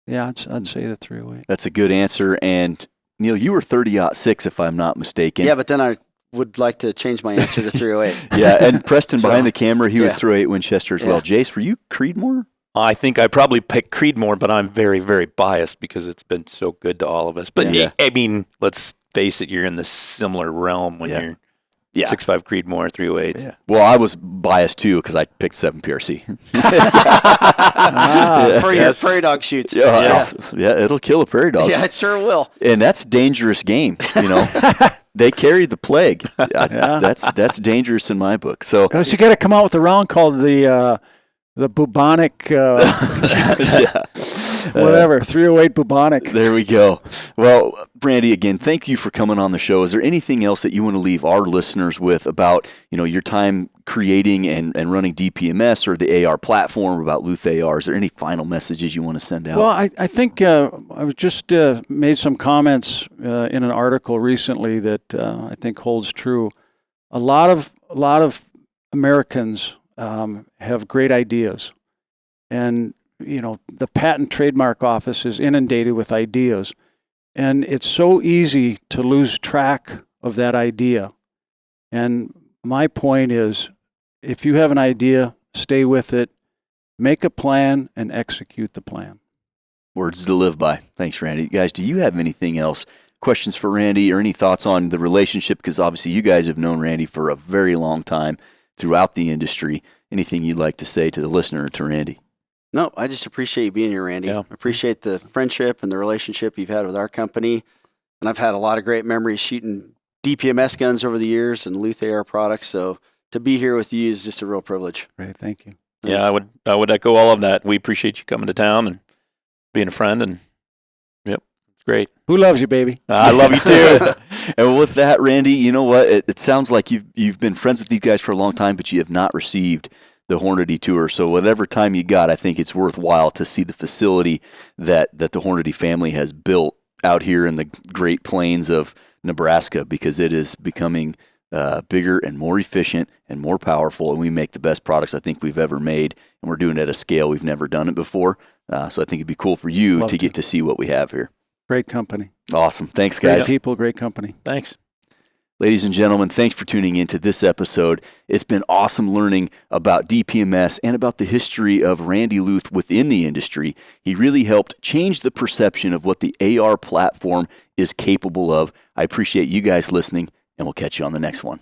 I'd say the 308. That's a good answer. And, Neil, you were 30-06, if I'm not mistaken. Yeah, but then I would like to change my answer to 308. Yeah, and Preston behind the camera, he was 308 Winchester as well. Jace, were you Creedmoor? I think I probably picked Creedmoor, but I'm very, very biased because it's been so good to all of us. But, I mean, let's face it, you're in the similar realm when you're 6.5 Creedmoor, 308. Yeah. Well, I was biased, too, because I picked 7 PRC. For your prairie dog shoots. Yeah, it'll kill a prairie dog. Yeah, it sure will. And that's a dangerous game, you know. They carry the plague. That's dangerous in my book. So you got to come out with a round called the bubonic, whatever, 308 bubonic. There we go. Well, Brandy, again, thank you for coming on the show. Is there anything else that you want to leave our listeners with about, your time creating and running DPMS or the AR platform, about Luth-AR? Is there any final messages you want to send out? Well, I think I was just made some comments in an article recently that I think holds true. A lot of Americans have great ideas, and the patent trademark office is inundated with ideas, and it's so easy to lose track of that idea. And my point is, if you have an idea, stay with it, make a plan, and execute the plan. Words to live by. Thanks, Randy. Guys, do you have anything else? Questions for Randy or any thoughts on the relationship? Because obviously you guys have known Randy for a very long time throughout the industry. Anything you'd like to say to the listener or to Randy? No, I just appreciate you being here, Randy. Yeah. I appreciate the friendship and the relationship you've had with our company. And I've had a lot of great memories shooting DPMS guns over the years and Luth-AR products. So to be here with you is just a real privilege. Great, thank you. Thanks. Yeah, I would echo all of that. We appreciate you coming to town and being a friend, and it's great. Who loves you, baby? I love you too. And with that, Randy, you know what? It sounds like you've been friends with these guys for a long time, but you have not received the Hornady tour. So whatever time you got, I think it's worthwhile to see the facility that the Hornady family has built out here in the Great Plains of Nebraska, because it is becoming bigger and more efficient and more powerful, and we make the best products I think we've ever made, and we're doing it at a scale we've never done it before. So I think it'd be cool for you to get to see what we have here. Great company. Awesome. Thanks, guys. Great people, great company. Thanks. Ladies and gentlemen, thanks for tuning into this episode. It's been awesome learning about DPMS and about the history of Randy Luth within the industry. He really helped change the perception of what the AR platform is capable of. I appreciate you guys listening, and we'll catch you on the next one.